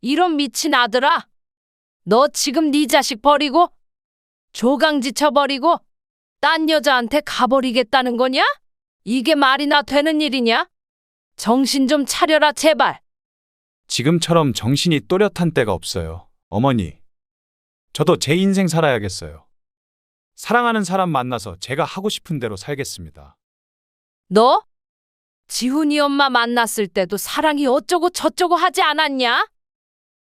이런 미친 아들아. 너 지금 네 자식 버리고 조강지 쳐버리고 딴 여자한테 가버리겠다는 거냐? 이게 말이나 되는 일이냐? 정신 좀 차려라 제발. 지금처럼 정신이 또렷한 때가 없어요. 어머니, 저도 제 인생 살아야겠어요. 사랑하는 사람 만나서 제가 하고 싶은 대로 살겠습니다. 너? 지훈이 엄마 만났을 때도 사랑이 어쩌고 저쩌고 하지 않았냐?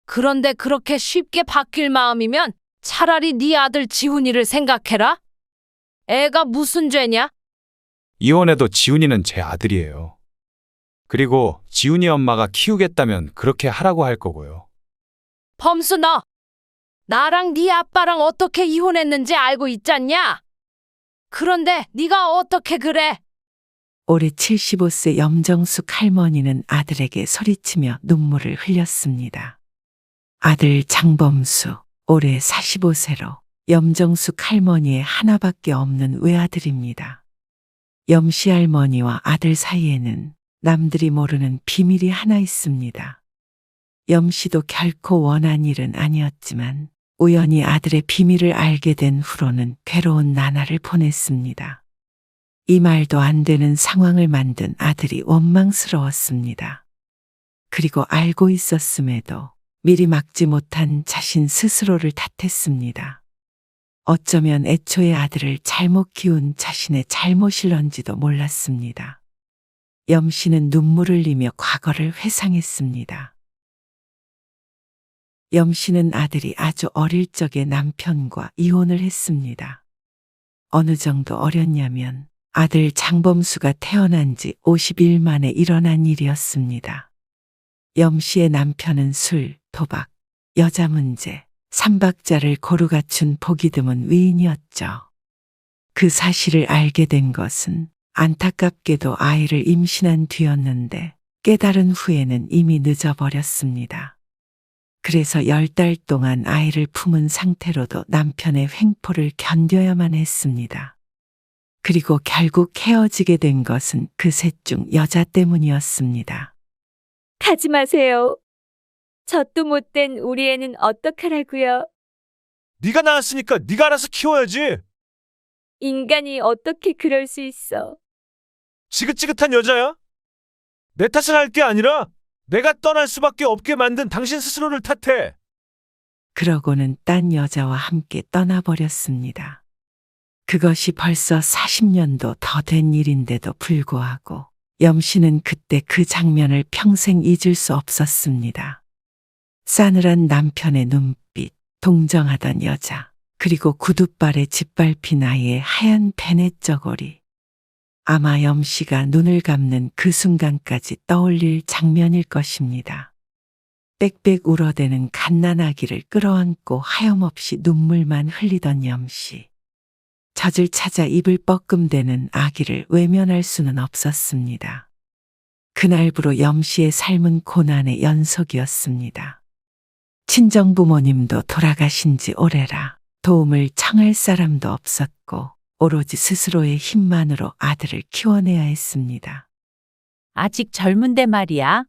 그런데 그렇게 쉽게 바뀔 마음이면 차라리 네 아들 지훈이를 생각해라. 애가 무슨 죄냐? 이혼해도 지훈이는 제 아들이에요. 그리고 지훈이 엄마가 키우겠다면 그렇게 하라고 할 거고요. 범수 너 나랑 네 아빠랑 어떻게 이혼했는지 알고 있잖냐? 그런데 네가 어떻게 그래? 올해 75세 염정숙 할머니는 아들에게 소리치며 눈물을 흘렸습니다. 아들 장범수, 올해 45세로 염정숙 할머니의 하나밖에 없는 외아들입니다. 염씨 할머니와 아들 사이에는 남들이 모르는 비밀이 하나 있습니다. 염씨도 결코 원한 일은 아니었지만 우연히 아들의 비밀을 알게 된 후로는 괴로운 나날을 보냈습니다. 이 말도 안 되는 상황을 만든 아들이 원망스러웠습니다. 그리고 알고 있었음에도 미리 막지 못한 자신 스스로를 탓했습니다. 어쩌면 애초에 아들을 잘못 키운 자신의 잘못일런지도 몰랐습니다. 염씨는 눈물을 흘리며 과거를 회상했습니다. 염씨는 아들이 아주 어릴 적에 남편과 이혼을 했습니다. 어느 정도 어렸냐면 아들 장범수가 태어난 지 50일 만에 일어난 일이었습니다. 염씨의 남편은 술, 도박, 여자 문제, 삼박자를 고루 갖춘 보기 드문 위인이었죠. 그 사실을 알게 된 것은 안타깝게도 아이를 임신한 뒤였는데 깨달은 후에는 이미 늦어버렸습니다. 그래서 10달 동안 아이를 품은 상태로도 남편의 횡포를 견뎌야만 했습니다. 그리고 결국 헤어지게 된 것은 그 셋 중 여자 때문이었습니다. 가지 마세요. 젖도 못된 우리 애는 어떡하라고요? 네가 낳았으니까 네가 알아서 키워야지. 인간이 어떻게 그럴 수 있어? 지긋지긋한 여자야? 내 탓을 할 게 아니라 내가 떠날 수밖에 없게 만든 당신 스스로를 탓해. 그러고는 딴 여자와 함께 떠나버렸습니다. 그것이 벌써 40년도 더 된 일인데도 불구하고 염씨는 그때 그 장면을 평생 잊을 수 없었습니다. 싸늘한 남편의 눈빛, 동정하던 여자, 그리고 구둣발에 짓밟힌 아이의 하얀 베넷 저고리. 아마 염씨가 눈을 감는 그 순간까지 떠올릴 장면일 것입니다. 빽빽 울어대는 갓난아기를 끌어안고 하염없이 눈물만 흘리던 염씨. 젖을 찾아 입을 뻐끔대는 아기를 외면할 수는 없었습니다. 그날부로 염씨의 삶은 고난의 연속이었습니다. 친정부모님도 돌아가신 지 오래라 도움을 청할 사람도 없었고 오로지 스스로의 힘만으로 아들을 키워내야 했습니다. 아직 젊은데 말이야.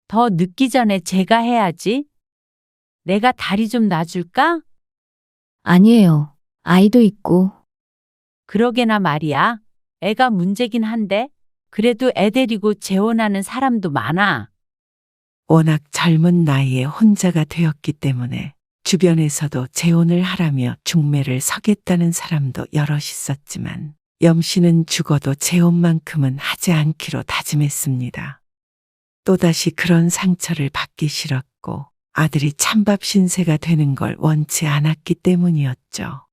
더 늦기 전에 제가 해야지. 내가 다리 좀 놔줄까? 아니에요. 아이도 있고. 그러게나 말이야. 애가 문제긴 한데 그래도 애 데리고 재혼하는 사람도 많아. 워낙 젊은 나이에 혼자가 되었기 때문에 주변에서도 재혼을 하라며 중매를 서겠다는 사람도 여럿 있었지만 염씨는 죽어도 재혼만큼은 하지 않기로 다짐했습니다. 또다시 그런 상처를 받기 싫었고 아들이 찬밥 신세가 되는 걸 원치 않았기 때문이었죠.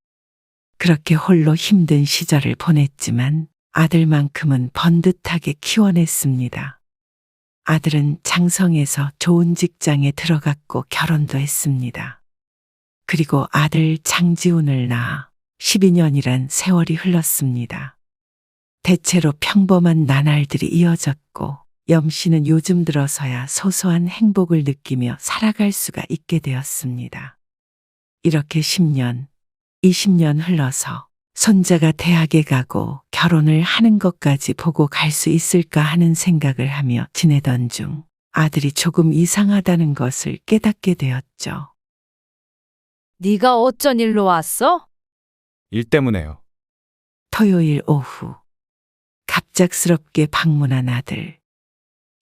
그렇게 홀로 힘든 시절을 보냈지만 아들만큼은 번듯하게 키워냈습니다. 아들은 장성에서 좋은 직장에 들어갔고 결혼도 했습니다. 그리고 아들 장지훈을 낳아 12년이란 세월이 흘렀습니다. 대체로 평범한 나날들이 이어졌고 염씨는 요즘 들어서야 소소한 행복을 느끼며 살아갈 수가 있게 되었습니다. 이렇게 10년, 20년 흘러서 손자가 대학에 가고 결혼을 하는 것까지 보고 갈 수 있을까 하는 생각을 하며 지내던 중 아들이 조금 이상하다는 것을 깨닫게 되었죠. 네가 어쩐 일로 왔어? 일 때문에요. 토요일 오후 갑작스럽게 방문한 아들.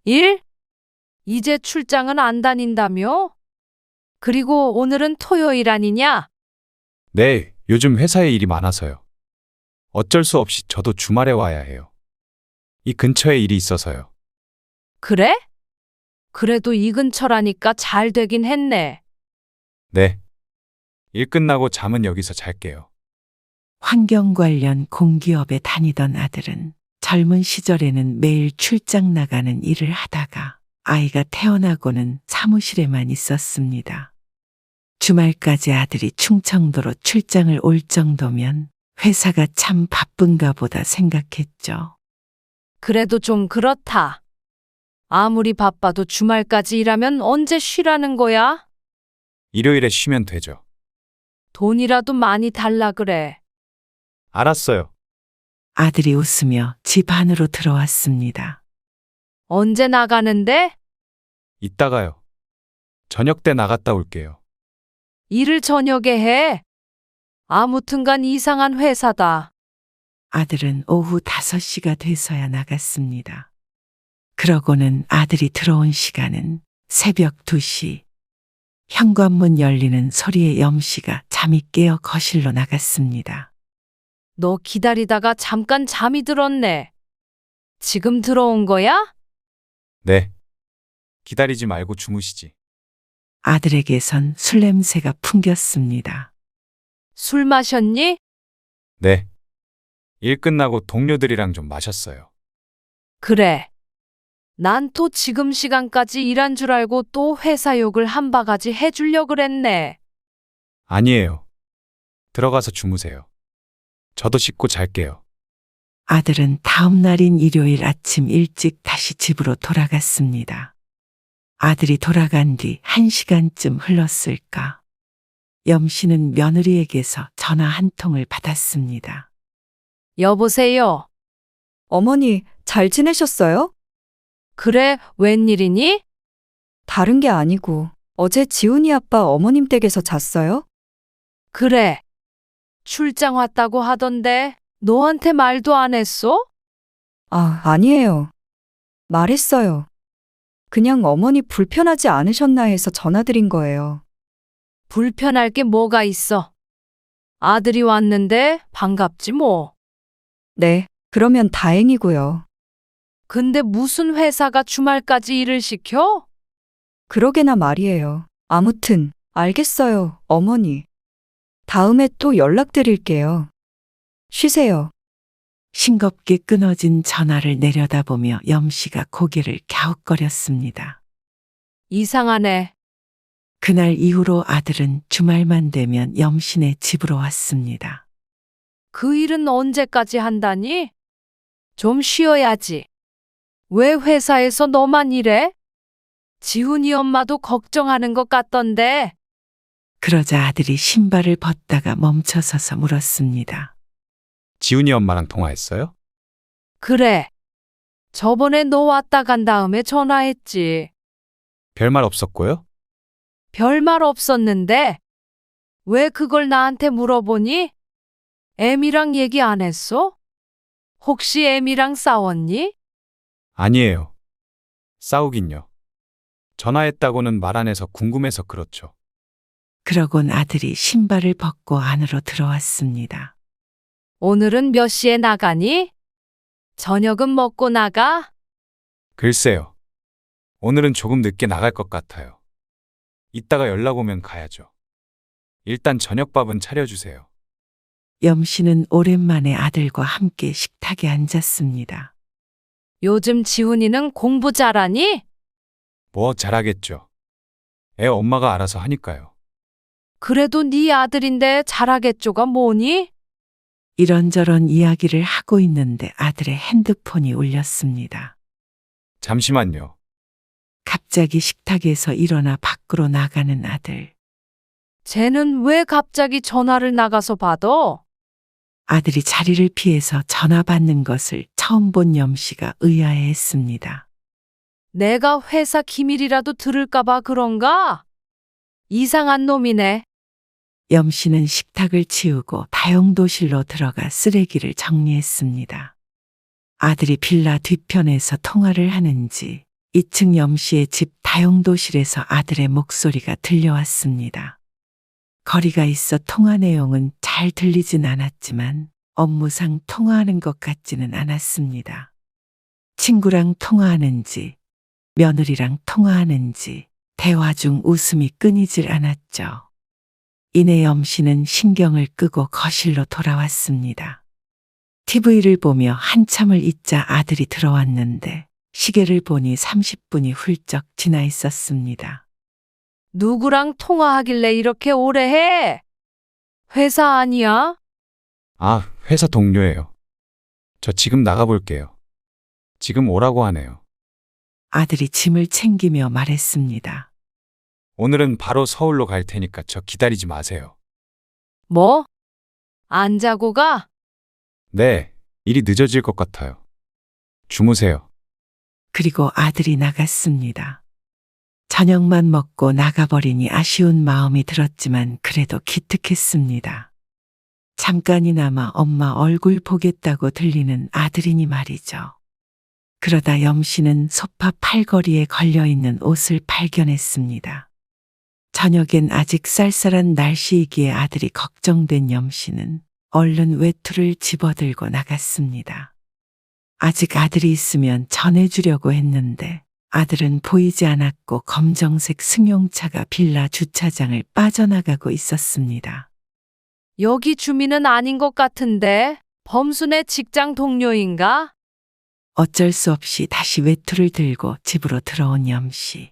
일? 이제 출장은 안 다닌다며? 그리고 오늘은 토요일 아니냐? 네, 요즘 회사에 일이 많아서요. 어쩔 수 없이 저도 주말에 와야 해요. 이 근처에 일이 있어서요. 그래? 그래도 이 근처라니까 잘 되긴 했네. 네. 일 끝나고 잠은 여기서 잘게요. 환경 관련 공기업에 다니던 아들은 젊은 시절에는 매일 출장 나가는 일을 하다가 아이가 태어나고는 사무실에만 있었습니다. 주말까지 아들이 충청도로 출장을 올 정도면 회사가 참 바쁜가 보다 생각했죠. 그래도 좀 그렇다. 아무리 바빠도 주말까지 일하면 언제 쉬라는 거야? 일요일에 쉬면 되죠. 돈이라도 많이 달라 그래. 알았어요. 아들이 웃으며 집 안으로 들어왔습니다. 언제 나가는데? 이따가요. 저녁 때 나갔다 올게요. 일을 저녁에 해. 아무튼간 이상한 회사다. 아들은 오후 5시가 돼서야 나갔습니다. 그러고는 아들이 들어온 시간은 새벽 2시. 현관문 열리는 소리에 염씨가 잠이 깨어 거실로 나갔습니다. 너 기다리다가 잠깐 잠이 들었네. 지금 들어온 거야? 네. 기다리지 말고 주무시지. 아들에게선 술 냄새가 풍겼습니다. 술 마셨니? 네. 일 끝나고 동료들이랑 좀 마셨어요. 그래. 난 또 지금 시간까지 일한 줄 알고 또 회사 욕을 한 바가지 해주려 그랬네. 아니에요. 들어가서 주무세요. 저도 씻고 잘게요. 아들은 다음 날인 일요일 아침 일찍 다시 집으로 돌아갔습니다. 아들이 돌아간 뒤 1시간쯤 흘렀을까. 염씨는 며느리에게서 전화 한 통을 받았습니다. 여보세요. 어머니, 잘 지내셨어요? 그래, 웬일이니? 다른 게 아니고, 어제 지훈이 아빠 어머님 댁에서 잤어요? 그래. 출장 왔다고 하던데 너한테 말도 안 했어? 아, 아니에요. 말했어요. 그냥 어머니 불편하지 않으셨나 해서 전화드린 거예요. 불편할 게 뭐가 있어? 아들이 왔는데 반갑지 뭐. 네, 그러면 다행이고요. 근데 무슨 회사가 주말까지 일을 시켜? 그러게나 말이에요. 아무튼, 알겠어요, 어머니. 다음에 또 연락드릴게요. 쉬세요. 싱겁게 끊어진 전화를 내려다보며 염씨가 고개를 갸웃거렸습니다. 이상하네. 그날 이후로 아들은 주말만 되면 염씨네 집으로 왔습니다. 그 일은 언제까지 한다니? 좀 쉬어야지. 왜 회사에서 너만 일해? 지훈이 엄마도 걱정하는 것 같던데. 그러자 아들이 신발을 벗다가 멈춰서서 물었습니다. 지훈이 엄마랑 통화했어요? 그래. 저번에 너 왔다 간 다음에 전화했지. 별말 없었고요? 별말 없었는데. 왜 그걸 나한테 물어보니? 애미랑 얘기 안 했어? 혹시 애미랑 싸웠니? 아니에요. 싸우긴요. 전화했다고는 말 안 해서 궁금해서 그렇죠. 그러곤 아들이 신발을 벗고 안으로 들어왔습니다. 오늘은 몇 시에 나가니? 저녁은 먹고 나가? 글쎄요. 오늘은 조금 늦게 나갈 것 같아요. 이따가 연락 오면 가야죠. 일단 저녁밥은 차려주세요. 염씨는 오랜만에 아들과 함께 식탁에 앉았습니다. 요즘 지훈이는 공부 잘하니? 뭐 잘하겠죠. 애 엄마가 알아서 하니까요. 그래도 네 아들인데 잘하겠죠가 뭐니? 이런저런 이야기를 하고 있는데 아들의 핸드폰이 울렸습니다. 잠시만요. 갑자기 식탁에서 일어나 밖으로 나가는 아들. 쟤는 왜 갑자기 전화를 나가서 받아? 아들이 자리를 피해서 전화 받는 것을 처음 본 염씨가 의아해했습니다. 내가 회사 기밀이라도 들을까봐 그런가? 이상한 놈이네. 염 씨는 식탁을 치우고 다용도실로 들어가 쓰레기를 정리했습니다. 아들이 빌라 뒤편에서 통화를 하는지 2층 염 씨의 집 다용도실에서 아들의 목소리가 들려왔습니다. 거리가 있어 통화 내용은 잘 들리진 않았지만 업무상 통화하는 것 같지는 않았습니다. 친구랑 통화하는지 며느리랑 통화하는지 대화 중 웃음이 끊이질 않았죠. 이내 염 씨는 신경을 끄고 거실로 돌아왔습니다. TV를 보며 한참을 있자 아들이 들어왔는데 시계를 보니 30분이 훌쩍 지나 있었습니다. 누구랑 통화하길래 이렇게 오래 해? 회사 아니야? 아, 회사 동료예요. 저 지금 나가볼게요. 지금 오라고 하네요. 아들이 짐을 챙기며 말했습니다. 오늘은 바로 서울로 갈 테니까 저 기다리지 마세요. 뭐? 안 자고 가? 네, 일이 늦어질 것 같아요. 주무세요. 그리고 아들이 나갔습니다. 저녁만 먹고 나가버리니 아쉬운 마음이 들었지만 그래도 기특했습니다. 잠깐이나마 엄마 얼굴 보겠다고 들리는 아들이니 말이죠. 그러다 염 씨는 소파 팔걸이에 걸려있는 옷을 발견했습니다. 저녁엔 아직 쌀쌀한 날씨이기에 아들이 걱정된 염 씨는 얼른 외투를 집어들고 나갔습니다. 아직 아들이 있으면 전해주려고 했는데 아들은 보이지 않았고 검정색 승용차가 빌라 주차장을 빠져나가고 있었습니다. 여기 주민은 아닌 것 같은데 범순의 직장 동료인가? 어쩔 수 없이 다시 외투를 들고 집으로 들어온 염 씨.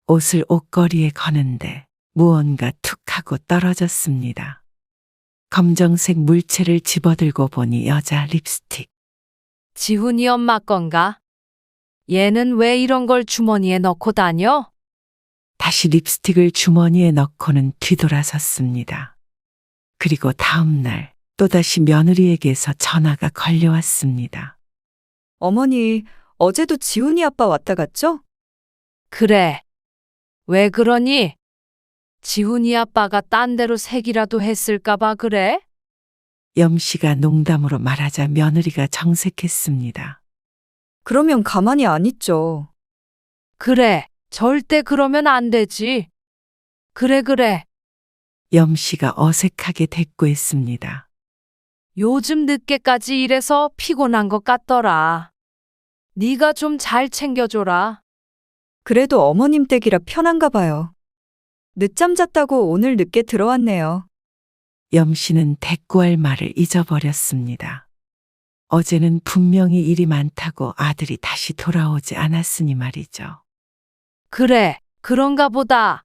옷을 옷걸이에 거는데 무언가 툭 하고 떨어졌습니다. 검정색 물체를 집어들고 보니 여자 립스틱. 지훈이 엄마 건가? 얘는 왜 이런 걸 주머니에 넣고 다녀? 다시 립스틱을 주머니에 넣고는 뒤돌아섰습니다. 그리고 다음 날 또다시 며느리에게서 전화가 걸려왔습니다. 어머니, 어제도 지훈이 아빠 왔다 갔죠? 그래. 왜 그러니? 지훈이 아빠가 딴 데로 색이라도 했을까봐 그래? 염 씨가 농담으로 말하자 며느리가 정색했습니다. 그러면 가만히 안 있죠. 그래. 절대 그러면 안 되지. 그래. 염 씨가 어색하게 대꾸했습니다. 요즘 늦게까지 일해서 피곤한 것 같더라. 네가 좀 잘 챙겨줘라. 그래도 어머님 댁이라 편한가 봐요. 늦잠 잤다고 오늘 늦게 들어왔네요. 염 씨는 대꾸할 말을 잊어버렸습니다. 어제는 분명히 일이 많다고 아들이 다시 돌아오지 않았으니 말이죠. 그래. 그런가 보다.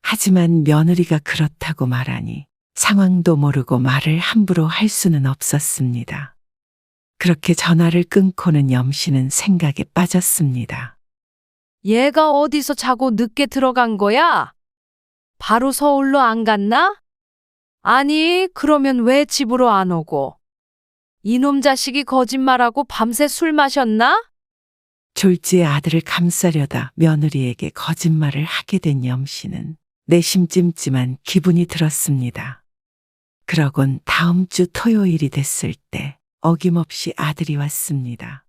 하지만 며느리가 그렇다고 말하니 상황도 모르고 말을 함부로 할 수는 없었습니다. 그렇게 전화를 끊고는 염 씨는 생각에 빠졌습니다. 얘가 어디서 자고 늦게 들어간 거야? 바로 서울로 안 갔나? 아니, 그러면 왜 집으로 안 오고? 이놈 자식이 거짓말하고 밤새 술 마셨나? 졸지에 아들을 감싸려다 며느리에게 거짓말을 하게 된 염 씨는 내심 찜찜한 기분이 들었습니다. 그러곤 다음 주 토요일이 됐을 때 어김없이 아들이 왔습니다.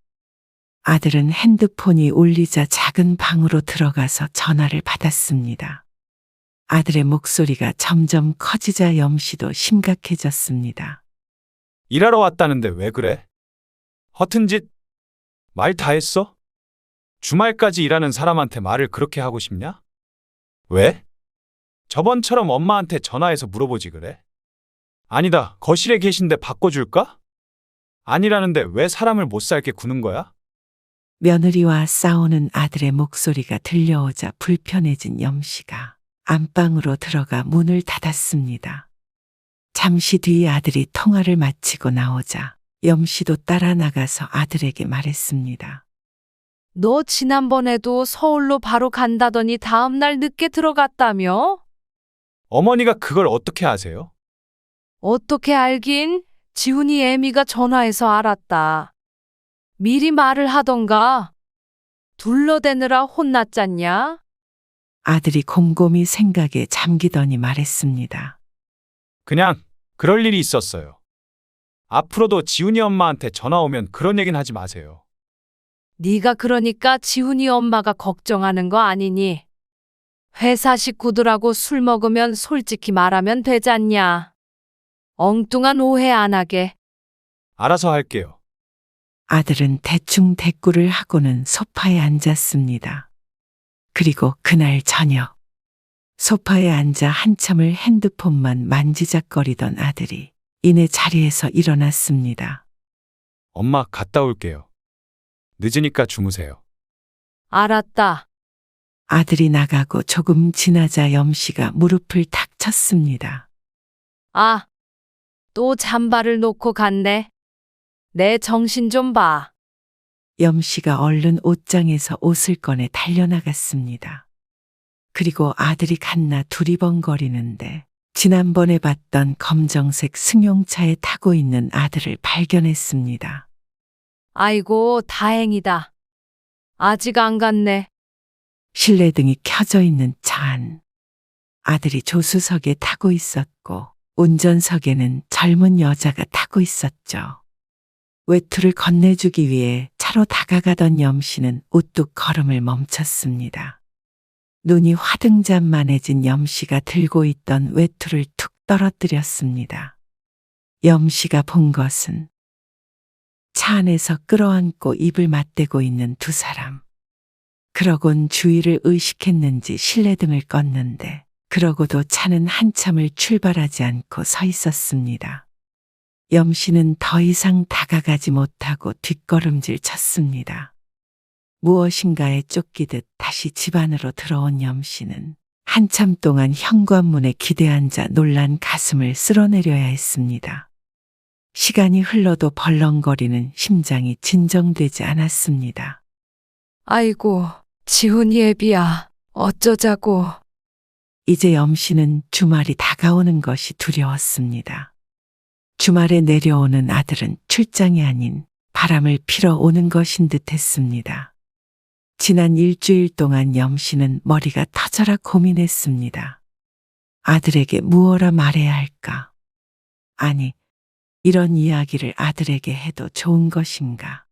아들은 핸드폰이 울리자 작은 방으로 들어가서 전화를 받았습니다. 아들의 목소리가 점점 커지자 염 씨도 심각해졌습니다. 일하러 왔다는데 왜 그래? 허튼 짓? 말 다 했어? 주말까지 일하는 사람한테 말을 그렇게 하고 싶냐? 왜? 저번처럼 엄마한테 전화해서 물어보지 그래? 아니다, 거실에 계신데 바꿔줄까? 아니라는데 왜 사람을 못 살게 구는 거야? 며느리와 싸우는 아들의 목소리가 들려오자 불편해진 염 씨가 안방으로 들어가 문을 닫았습니다. 잠시 뒤 아들이 통화를 마치고 나오자 염 씨도 따라 나가서 아들에게 말했습니다. 너 지난번에도 서울로 바로 간다더니 다음날 늦게 들어갔다며? 어머니가 그걸 어떻게 아세요? 어떻게 알긴? 지훈이 애미가 전화해서 알았다. 미리 말을 하던가. 둘러대느라 혼났잖냐? 아들이 곰곰이 생각에 잠기더니 말했습니다. 그냥 그럴 일이 있었어요. 앞으로도 지훈이 엄마한테 전화 오면 그런 얘긴 하지 마세요. 네가 그러니까 지훈이 엄마가 걱정하는 거 아니니? 회사 식구들하고 술 먹으면 솔직히 말하면 되잖냐? 엉뚱한 오해 안 하게. 알아서 할게요. 아들은 대충 대꾸를 하고는 소파에 앉았습니다. 그리고 그날 저녁, 소파에 앉아 한참을 핸드폰만 만지작거리던 아들이 이내 자리에서 일어났습니다. 엄마 갔다 올게요. 늦으니까 주무세요. 알았다. 아들이 나가고 조금 지나자 염씨가 무릎을 탁 쳤습니다. 아, 또 잠바를 놓고 갔네. 내 정신 좀 봐. 염씨가 얼른 옷장에서 옷을 꺼내 달려나갔습니다. 그리고 아들이 갔나 두리번거리는데 지난번에 봤던 검정색 승용차에 타고 있는 아들을 발견했습니다. 아이고, 다행이다. 아직 안 갔네. 실내등이 켜져 있는 차 안. 아들이 조수석에 타고 있었고 운전석에는 젊은 여자가 타고 있었죠. 외투를 건네주기 위해 차로 다가가던 염씨는 우뚝 걸음을 멈췄습니다. 눈이 화등잔만해진 염씨가 들고 있던 외투를 툭 떨어뜨렸습니다. 염씨가 본 것은 차 안에서 끌어안고 입을 맞대고 있는 두 사람. 그러곤 주위를 의식했는지 실내등을 껐는데 그러고도 차는 한참을 출발하지 않고 서 있었습니다. 염씨는 더 이상 다가가지 못하고 뒷걸음질 쳤습니다. 무엇인가에 쫓기듯 다시 집 안으로 들어온 염씨는 한참 동안 현관문에 기대앉아 놀란 가슴을 쓸어내려야 했습니다. 시간이 흘러도 벌렁거리는 심장이 진정되지 않았습니다. 아이고, 지훈이 애비야. 어쩌자고. 이제 염씨는 주말이 다가오는 것이 두려웠습니다. 주말에 내려오는 아들은 출장이 아닌 바람을 피러 오는 것인 듯 했습니다. 지난 일주일 동안 염씨는 머리가 터져라 고민했습니다. 아들에게 무엇라 말해야 할까? 아니, 이런 이야기를 아들에게 해도 좋은 것인가?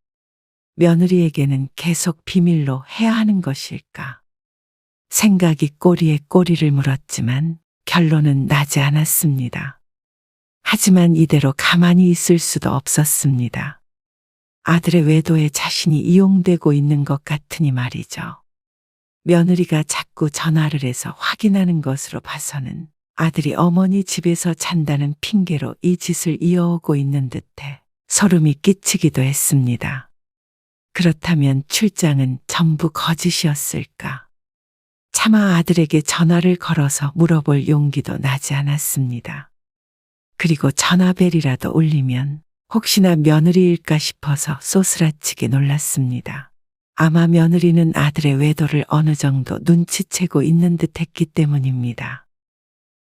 며느리에게는 계속 비밀로 해야 하는 것일까? 생각이 꼬리에 꼬리를 물었지만 결론은 나지 않았습니다. 하지만 이대로 가만히 있을 수도 없었습니다. 아들의 외도에 자신이 이용되고 있는 것 같으니 말이죠. 며느리가 자꾸 전화를 해서 확인하는 것으로 봐서는 아들이 어머니 집에서 잔다는 핑계로 이 짓을 이어오고 있는 듯해 소름이 끼치기도 했습니다. 그렇다면 출장은 전부 거짓이었을까? 차마 아들에게 전화를 걸어서 물어볼 용기도 나지 않았습니다. 그리고 전화벨이라도 울리면 혹시나 며느리일까 싶어서 쏘스라치게 놀랐습니다. 아마 며느리는 아들의 외도를 어느 정도 눈치채고 있는 듯 했기 때문입니다.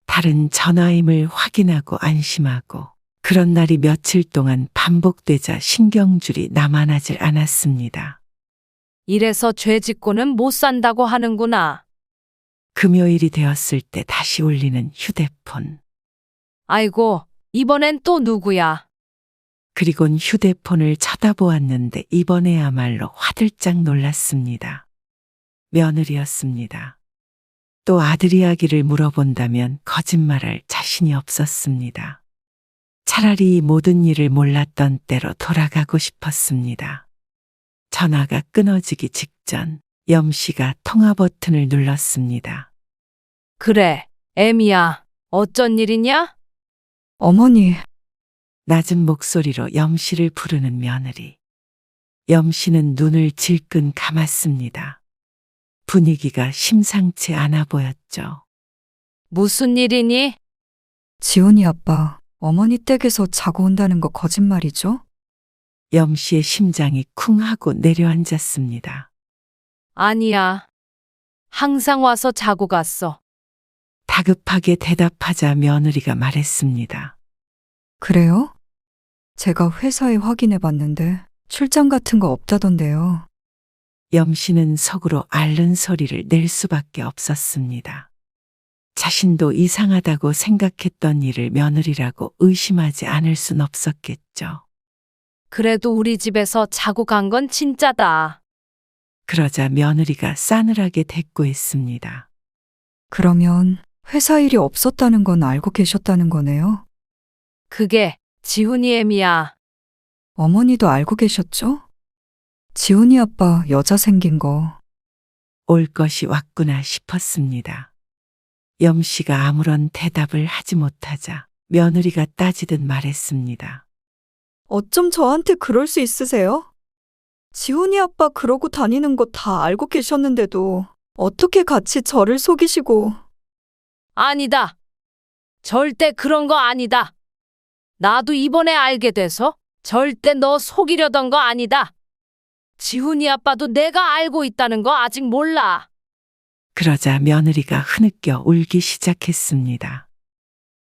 다른 전화임을 확인하고 안심하고 그런 날이 며칠 동안 반복되자 신경줄이 남아나질 않았습니다. 이래서 죄 짓고는 못 산다고 하는구나. 금요일이 되었을 때 다시 울리는 휴대폰. 아이고, 이번엔 또 누구야? 그리곤 휴대폰을 쳐다보았는데 이번에야말로 화들짝 놀랐습니다. 며느리였습니다. 또 아들 이야기를 물어본다면 거짓말할 자신이 없었습니다. 차라리 이 모든 일을 몰랐던 때로 돌아가고 싶었습니다. 전화가 끊어지기 직전 염씨가 통화 버튼을 눌렀습니다. 그래, 애미야. 어쩐 일이냐? 어머니, 낮은 목소리로 염씨를 부르는 며느리. 염씨는 눈을 질끈 감았습니다. 분위기가 심상치 않아 보였죠. 무슨 일이니? 지훈이 아빠, 어머니 댁에서 자고 온다는 거 거짓말이죠? 염씨의 심장이 쿵 하고 내려앉았습니다. 아니야. 항상 와서 자고 갔어. 다급하게 대답하자 며느리가 말했습니다. 그래요? 제가 회사에 확인해 봤는데 출장 같은 거 없다던데요. 염씨는 속으로 앓는 소리를 낼 수밖에 없었습니다. 자신도 이상하다고 생각했던 일을 며느리라고 의심하지 않을 순 없었겠죠. 그래도 우리 집에서 자고 간 건 진짜다. 그러자 며느리가 싸늘하게 대꾸했습니다. 그러면 회사 일이 없었다는 건 알고 계셨다는 거네요? 그게 지훈이 애미야. 어머니도 알고 계셨죠? 지훈이 아빠 여자 생긴 거. 올 것이 왔구나 싶었습니다. 염씨가 아무런 대답을 하지 못하자 며느리가 따지듯 말했습니다. 어쩜 저한테 그럴 수 있으세요? 지훈이 아빠 그러고 다니는 거 다 알고 계셨는데도 어떻게 같이 저를 속이시고. 아니다. 절대 그런 거 아니다. 나도 이번에 알게 돼서 절대 너 속이려던 거 아니다. 지훈이 아빠도 내가 알고 있다는 거 아직 몰라. 그러자 며느리가 흐느껴 울기 시작했습니다.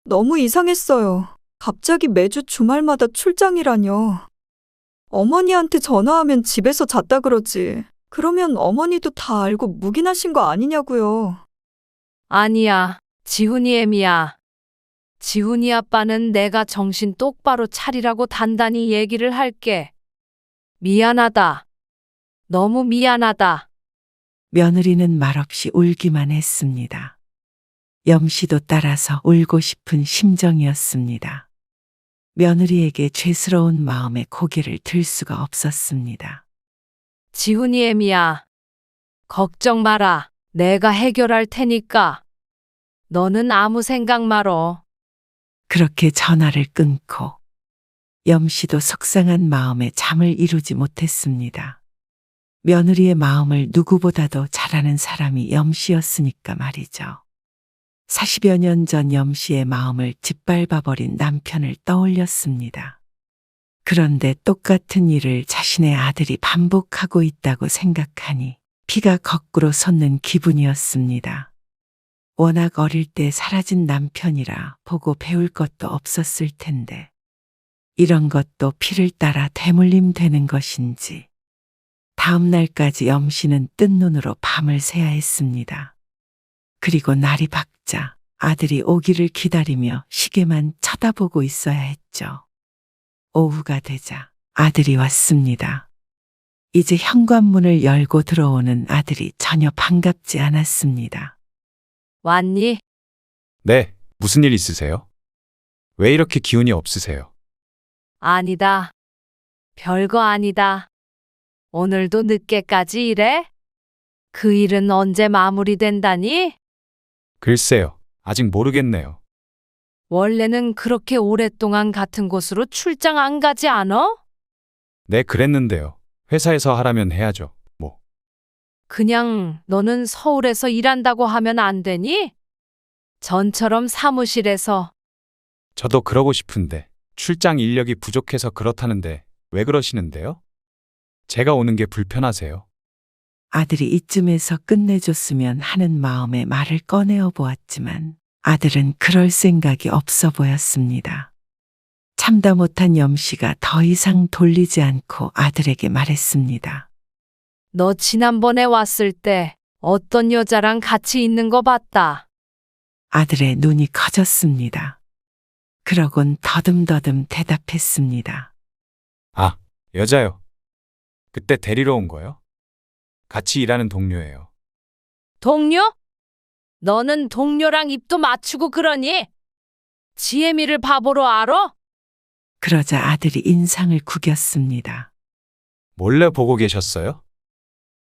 너무 이상했어요. 갑자기 매주 주말마다 출장이라뇨. 어머니한테 전화하면 집에서 잤다 그러지. 그러면 어머니도 다 알고 묵인하신 거 아니냐고요. 아니야. 지훈이 애미야. 지훈이 아빠는 내가 정신 똑바로 차리라고 단단히 얘기를 할게. 미안하다. 너무 미안하다. 며느리는 말없이 울기만 했습니다. 염씨도 따라서 울고 싶은 심정이었습니다. 며느리에게 죄스러운 마음에 고개를 들 수가 없었습니다. 지훈이 애미야. 걱정 마라. 내가 해결할 테니까. 너는 아무 생각 말어. 그렇게 전화를 끊고 염씨도 속상한 마음에 잠을 이루지 못했습니다. 며느리의 마음을 누구보다도 잘 아는 사람이 염씨였으니까 말이죠. 40여 년 전 염씨의 마음을 짓밟아버린 남편을 떠올렸습니다. 그런데 똑같은 일을 자신의 아들이 반복하고 있다고 생각하니 피가 거꾸로 솟는 기분이었습니다. 워낙 어릴 때 사라진 남편이라 보고 배울 것도 없었을 텐데 이런 것도 피를 따라 되물림 되는 것인지 다음 날까지 염씨는 뜬 눈으로 밤을 새야 했습니다. 그리고 날이 밝자 아들이 오기를 기다리며 시계만 쳐다보고 있어야 했죠. 오후가 되자 아들이 왔습니다. 이제 현관문을 열고 들어오는 아들이 전혀 반갑지 않았습니다. 왔니? 네, 무슨 일 있으세요? 왜 이렇게 기운이 없으세요? 아니다. 별거 아니다. 오늘도 늦게까지 일해? 그 일은 언제 마무리된다니? 글쎄요, 아직 모르겠네요. 원래는 그렇게 오랫동안 같은 곳으로 출장 안 가지 않아? 네, 그랬는데요. 회사에서 하라면 해야죠. 뭐. 그냥 너는 서울에서 일한다고 하면 안 되니? 전처럼 사무실에서. 저도 그러고 싶은데 출장 인력이 부족해서 그렇다는데 왜 그러시는데요? 제가 오는 게 불편하세요? 아들이 이쯤에서 끝내줬으면 하는 마음에 말을 꺼내어 보았지만 아들은 그럴 생각이 없어 보였습니다. 참다 못한 염씨가 더 이상 돌리지 않고 아들에게 말했습니다. 너 지난번에 왔을 때 어떤 여자랑 같이 있는 거 봤다. 아들의 눈이 커졌습니다. 그러곤 더듬더듬 대답했습니다. 아, 여자요. 그때 데리러 온 거요? 같이 일하는 동료예요. 동료? 너는 동료랑 입도 맞추고 그러니? 지혜미를 바보로 알아? 그러자 아들이 인상을 구겼습니다. 몰래 보고 계셨어요?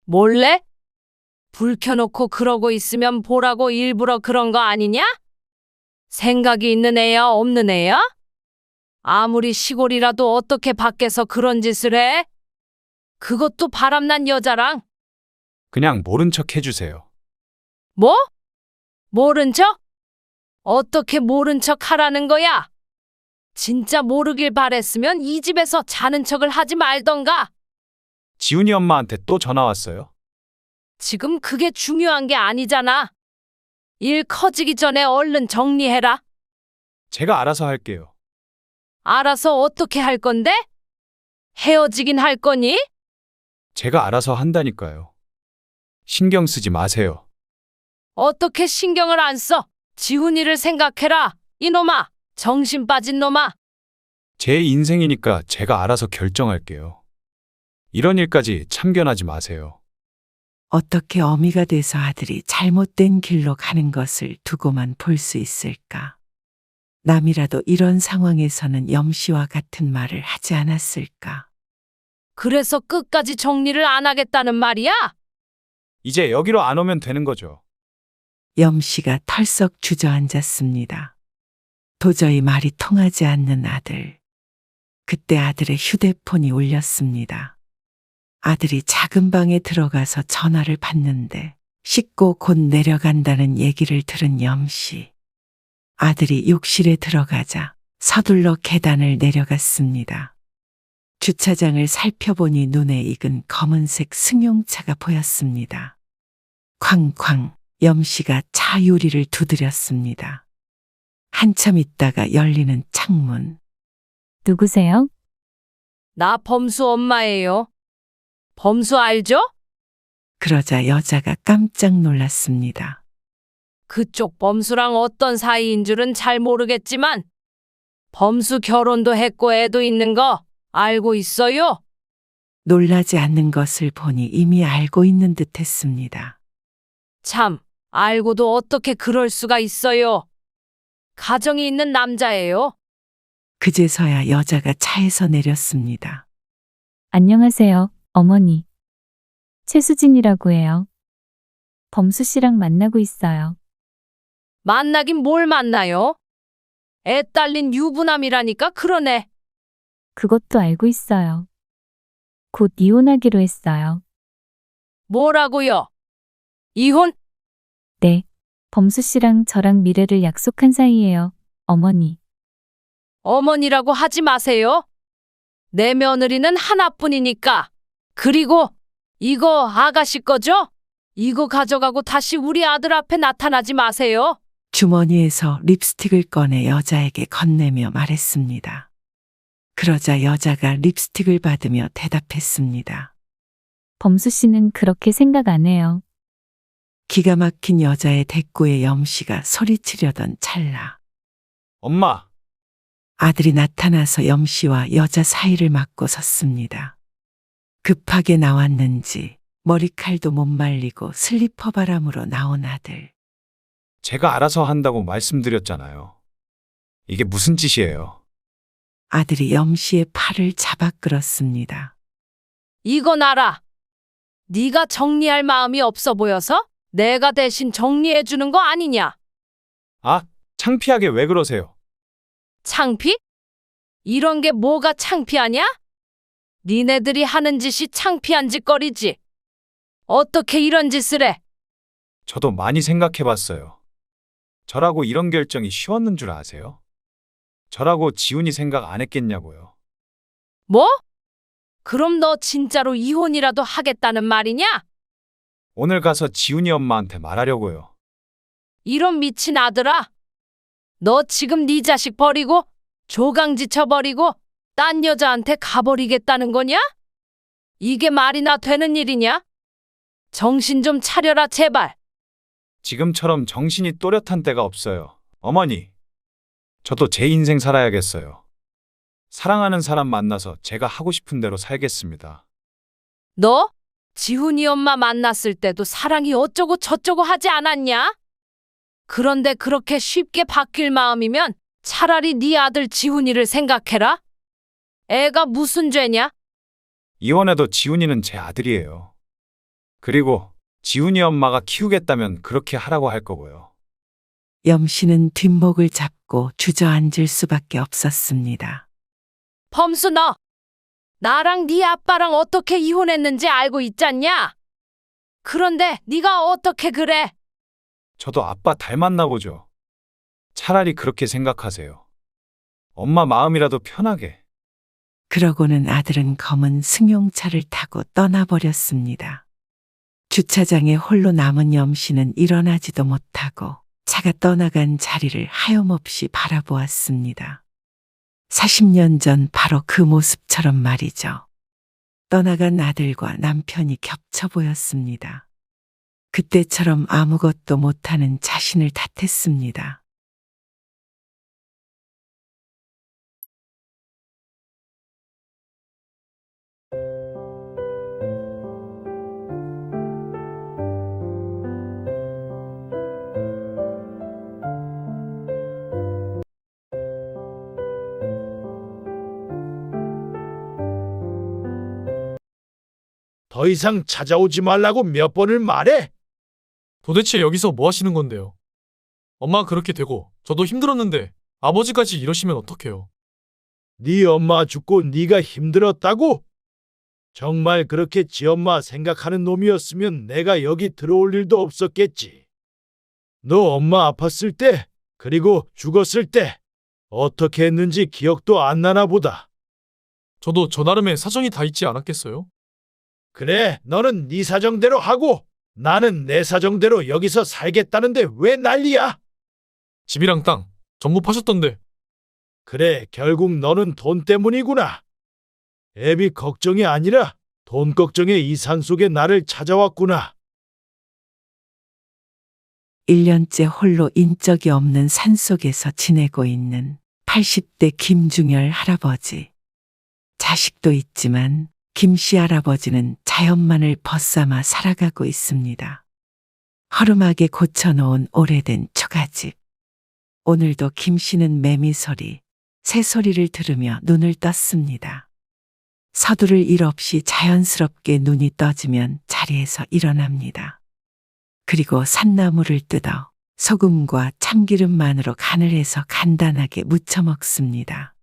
몰래? 불 켜놓고 그러고 있으면 보라고 일부러 그런 거 아니냐? 생각이 있는 애야, 없는 애야? 아무리 시골이라도 어떻게 밖에서 그런 짓을 해? 그것도 바람난 여자랑. 그냥 모른 척 해주세요. 뭐? 모른 척? 어떻게 모른 척 하라는 거야? 진짜 모르길 바랬으면 이 집에서 자는 척을 하지 말던가. 지훈이 엄마한테 또 전화 왔어요? 지금 그게 중요한 게 아니잖아. 일 커지기 전에 얼른 정리해라. 제가 알아서 할게요. 알아서 어떻게 할 건데? 헤어지긴 할 거니? 제가 알아서 한다니까요. 신경 쓰지 마세요. 어떻게 신경을 안 써? 지훈이를 생각해라. 이놈아, 정신 빠진 놈아. 제 인생이니까 제가 알아서 결정할게요. 이런 일까지 참견하지 마세요. 어떻게 어미가 돼서 아들이 잘못된 길로 가는 것을 두고만 볼 수 있을까? 남이라도 이런 상황에서는 염씨와 같은 말을 하지 않았을까? 그래서 끝까지 정리를 안 하겠다는 말이야? 이제 여기로 안 오면 되는 거죠. 염씨가 털썩 주저앉았습니다. 도저히 말이 통하지 않는 아들. 그때 아들의 휴대폰이 울렸습니다. 아들이 작은 방에 들어가서 전화를 받는데 씻고 곧 내려간다는 얘기를 들은 염씨. 아들이 욕실에 들어가자 서둘러 계단을 내려갔습니다. 주차장을 살펴보니 눈에 익은 검은색 승용차가 보였습니다. 쾅쾅 염씨가 차 유리를 두드렸습니다. 한참 있다가 열리는 창문. 누구세요? 나 범수 엄마예요. 범수 알죠? 그러자 여자가 깜짝 놀랐습니다. 그쪽 범수랑 어떤 사이인 줄은 잘 모르겠지만 범수 결혼도 했고 애도 있는 거 알고 있어요? 놀라지 않는 것을 보니 이미 알고 있는 듯 했습니다. 참, 알고도 어떻게 그럴 수가 있어요. 가정이 있는 남자예요. 그제서야 여자가 차에서 내렸습니다. 안녕하세요, 어머니. 최수진이라고 해요. 범수 씨랑 만나고 있어요. 만나긴 뭘 만나요? 애 딸린 유부남이라니까 그러네. 그것도 알고 있어요. 곧 이혼하기로 했어요. 뭐라고요? 이혼? 네. 범수 씨랑 저랑 미래를 약속한 사이예요, 어머니. 어머니라고 하지 마세요. 내 며느리는 하나뿐이니까. 그리고 이거 아가씨 거죠? 이거 가져가고 다시 우리 아들 앞에 나타나지 마세요. 주머니에서 립스틱을 꺼내 여자에게 건네며 말했습니다. 그러자 여자가 립스틱을 받으며 대답했습니다. 범수 씨는 그렇게 생각 안 해요. 기가 막힌 여자의 대꾸에 염씨가 소리치려던 찰나. 엄마, 아들이 나타나서 염씨와 여자 사이를 막고 섰습니다. 급하게 나왔는지 머리칼도 못 말리고 슬리퍼 바람으로 나온 아들. 제가 알아서 한다고 말씀드렸잖아요. 이게 무슨 짓이에요? 아들이 염씨의 팔을 잡아 끌었습니다. 이건 알아. 네가 정리할 마음이 없어 보여서 내가 대신 정리해 주는 거 아니냐? 아, 창피하게 왜 그러세요? 창피? 이런 게 뭐가 창피하냐? 니네들이 하는 짓이 창피한 짓거리지. 어떻게 이런 짓을 해? 저도 많이 생각해 봤어요. 저라고 이런 결정이 쉬웠는 줄 아세요? 저라고 지훈이 생각 안 했겠냐고요. 뭐? 그럼 너 진짜로 이혼이라도 하겠다는 말이냐? 오늘 가서 지훈이 엄마한테 말하려고요. 이런 미친 아들아. 너 지금 네 자식 버리고 조강지 쳐버리고 딴 여자한테 가버리겠다는 거냐? 이게 말이나 되는 일이냐? 정신 좀 차려라 제발. 지금처럼 정신이 또렷한 때가 없어요. 어머니, 저도 제 인생 살아야겠어요. 사랑하는 사람 만나서 제가 하고 싶은 대로 살겠습니다. 너? 지훈이 엄마 만났을 때도 사랑이 어쩌고 저쩌고 하지 않았냐? 그런데 그렇게 쉽게 바뀔 마음이면 차라리 네 아들 지훈이를 생각해라. 애가 무슨 죄냐? 이혼해도 지훈이는 제 아들이에요. 그리고 지훈이 엄마가 키우겠다면 그렇게 하라고 할 거고요. 염씨는 뒷목을 잡고 주저앉을 수밖에 없었습니다. 범수 너 나랑 네 아빠랑 어떻게 이혼했는지 알고 있잖냐? 그런데 네가 어떻게 그래? 저도 아빠 닮았나 보죠. 차라리 그렇게 생각하세요. 엄마 마음이라도 편하게. 그러고는 아들은 검은 승용차를 타고 떠나버렸습니다. 주차장에 홀로 남은 염씨는 일어나지도 못하고 차가 떠나간 자리를 하염없이 바라보았습니다. 40년 전 바로 그 모습처럼 말이죠. 떠나간 아들과 남편이 겹쳐 보였습니다. 그때처럼 아무것도 못하는 자신을 탓했습니다. 더 이상 찾아오지 말라고 몇 번을 말해? 도대체 여기서 뭐 하시는 건데요? 엄마가 그렇게 되고 저도 힘들었는데 아버지까지 이러시면 어떡해요? 네 엄마 죽고 네가 힘들었다고? 정말 그렇게 지 엄마 생각하는 놈이었으면 내가 여기 들어올 일도 없었겠지. 너 엄마 아팠을 때, 그리고 죽었을 때 어떻게 했는지 기억도 안 나나 보다. 저도 저 나름의 사정이 다 있지 않았겠어요? 그래, 너는 네 사정대로 하고 나는 내 사정대로 여기서 살겠다는데 왜 난리야? 집이랑 땅 전부 파셨던데. 그래, 결국 너는 돈 때문이구나. 애비 걱정이 아니라 돈 걱정에 이 산속에 나를 찾아왔구나. 1년째 홀로 인적이 없는 산속에서 지내고 있는 80대 김중열 할아버지. 자식도 있지만 김씨 할아버지는 자연만을 벗삼아 살아가고 있습니다. 허름하게 고쳐놓은 오래된 초가집. 오늘도 김씨는 매미소리, 새소리를 들으며 눈을 떴습니다. 서두를 일 없이 자연스럽게 눈이 떠지면 자리에서 일어납니다. 그리고 산나물을 뜯어 소금과 참기름만으로 간을 해서 간단하게 무쳐 먹습니다.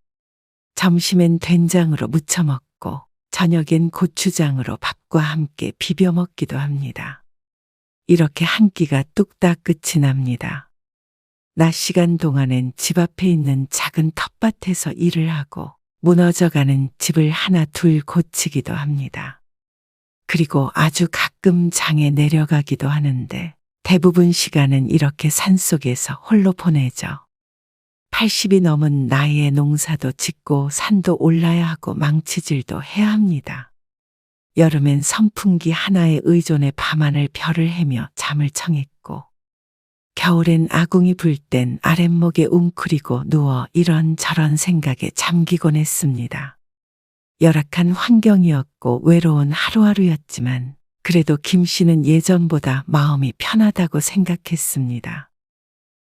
점심엔 된장으로 무쳐 먹고 저녁엔 고추장으로 밥과 함께 비벼 먹기도 합니다. 이렇게 한 끼가 뚝딱 끝이 납니다. 낮 시간 동안엔 집 앞에 있는 작은 텃밭에서 일을 하고 무너져가는 집을 하나 둘 고치기도 합니다. 그리고 아주 가끔 장에 내려가기도 하는데 대부분 시간은 이렇게 산속에서 홀로 보내죠. 80이 넘은 나이에 농사도 짓고 산도 올라야 하고 망치질도 해야 합니다. 여름엔 선풍기 하나에 의존해 밤하늘 별을 헤며 잠을 청했고 겨울엔 아궁이 불 땐 아랫목에 웅크리고 누워 이런저런 생각에 잠기곤 했습니다. 열악한 환경이었고 외로운 하루하루였지만 그래도 김씨는 예전보다 마음이 편하다고 생각했습니다.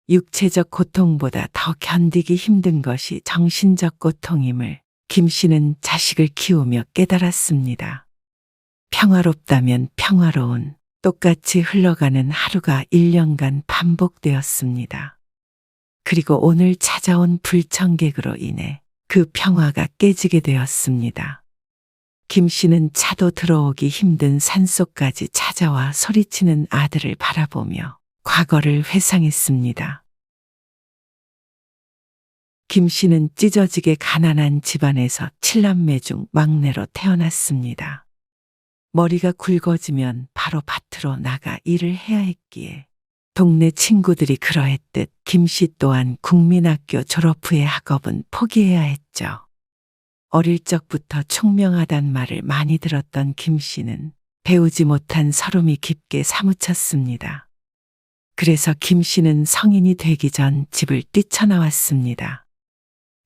육체적 고통보다 더 견디기 힘든 것이 정신적 고통임을 김씨는 자식을 키우며 깨달았습니다. 평화롭다면 평화로운 똑같이 흘러가는 하루가 1년간 반복되었습니다. 그리고 오늘 찾아온 불청객으로 인해 그 평화가 깨지게 되었습니다. 김씨는 차도 들어오기 힘든 산속까지 찾아와 소리치는 아들을 바라보며 과거를 회상했습니다. 김씨는 찢어지게 가난한 집안에서 7남매 중 막내로 태어났습니다. 머리가 굵어지면 바로 밭으로 나가 일을 해야 했기에 동네 친구들이 그러했듯 김씨 또한 국민학교 졸업 후에 학업은 포기해야 했죠. 어릴 적부터 총명하단 말을 많이 들었던 김씨는 배우지 못한 서름이 깊게 사무쳤습니다. 그래서 김씨는 성인이 되기 전 집을 뛰쳐나왔습니다.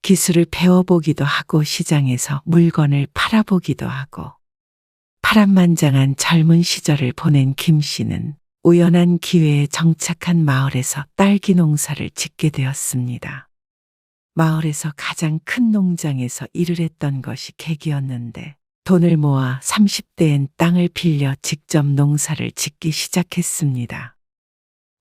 기술을 배워보기도 하고 시장에서 물건을 팔아보기도 하고 파란만장한 젊은 시절을 보낸 김씨는 우연한 기회에 정착한 마을에서 딸기 농사를 짓게 되었습니다. 마을에서 가장 큰 농장에서 일을 했던 것이 계기였는데 돈을 모아 30대엔 땅을 빌려 직접 농사를 짓기 시작했습니다.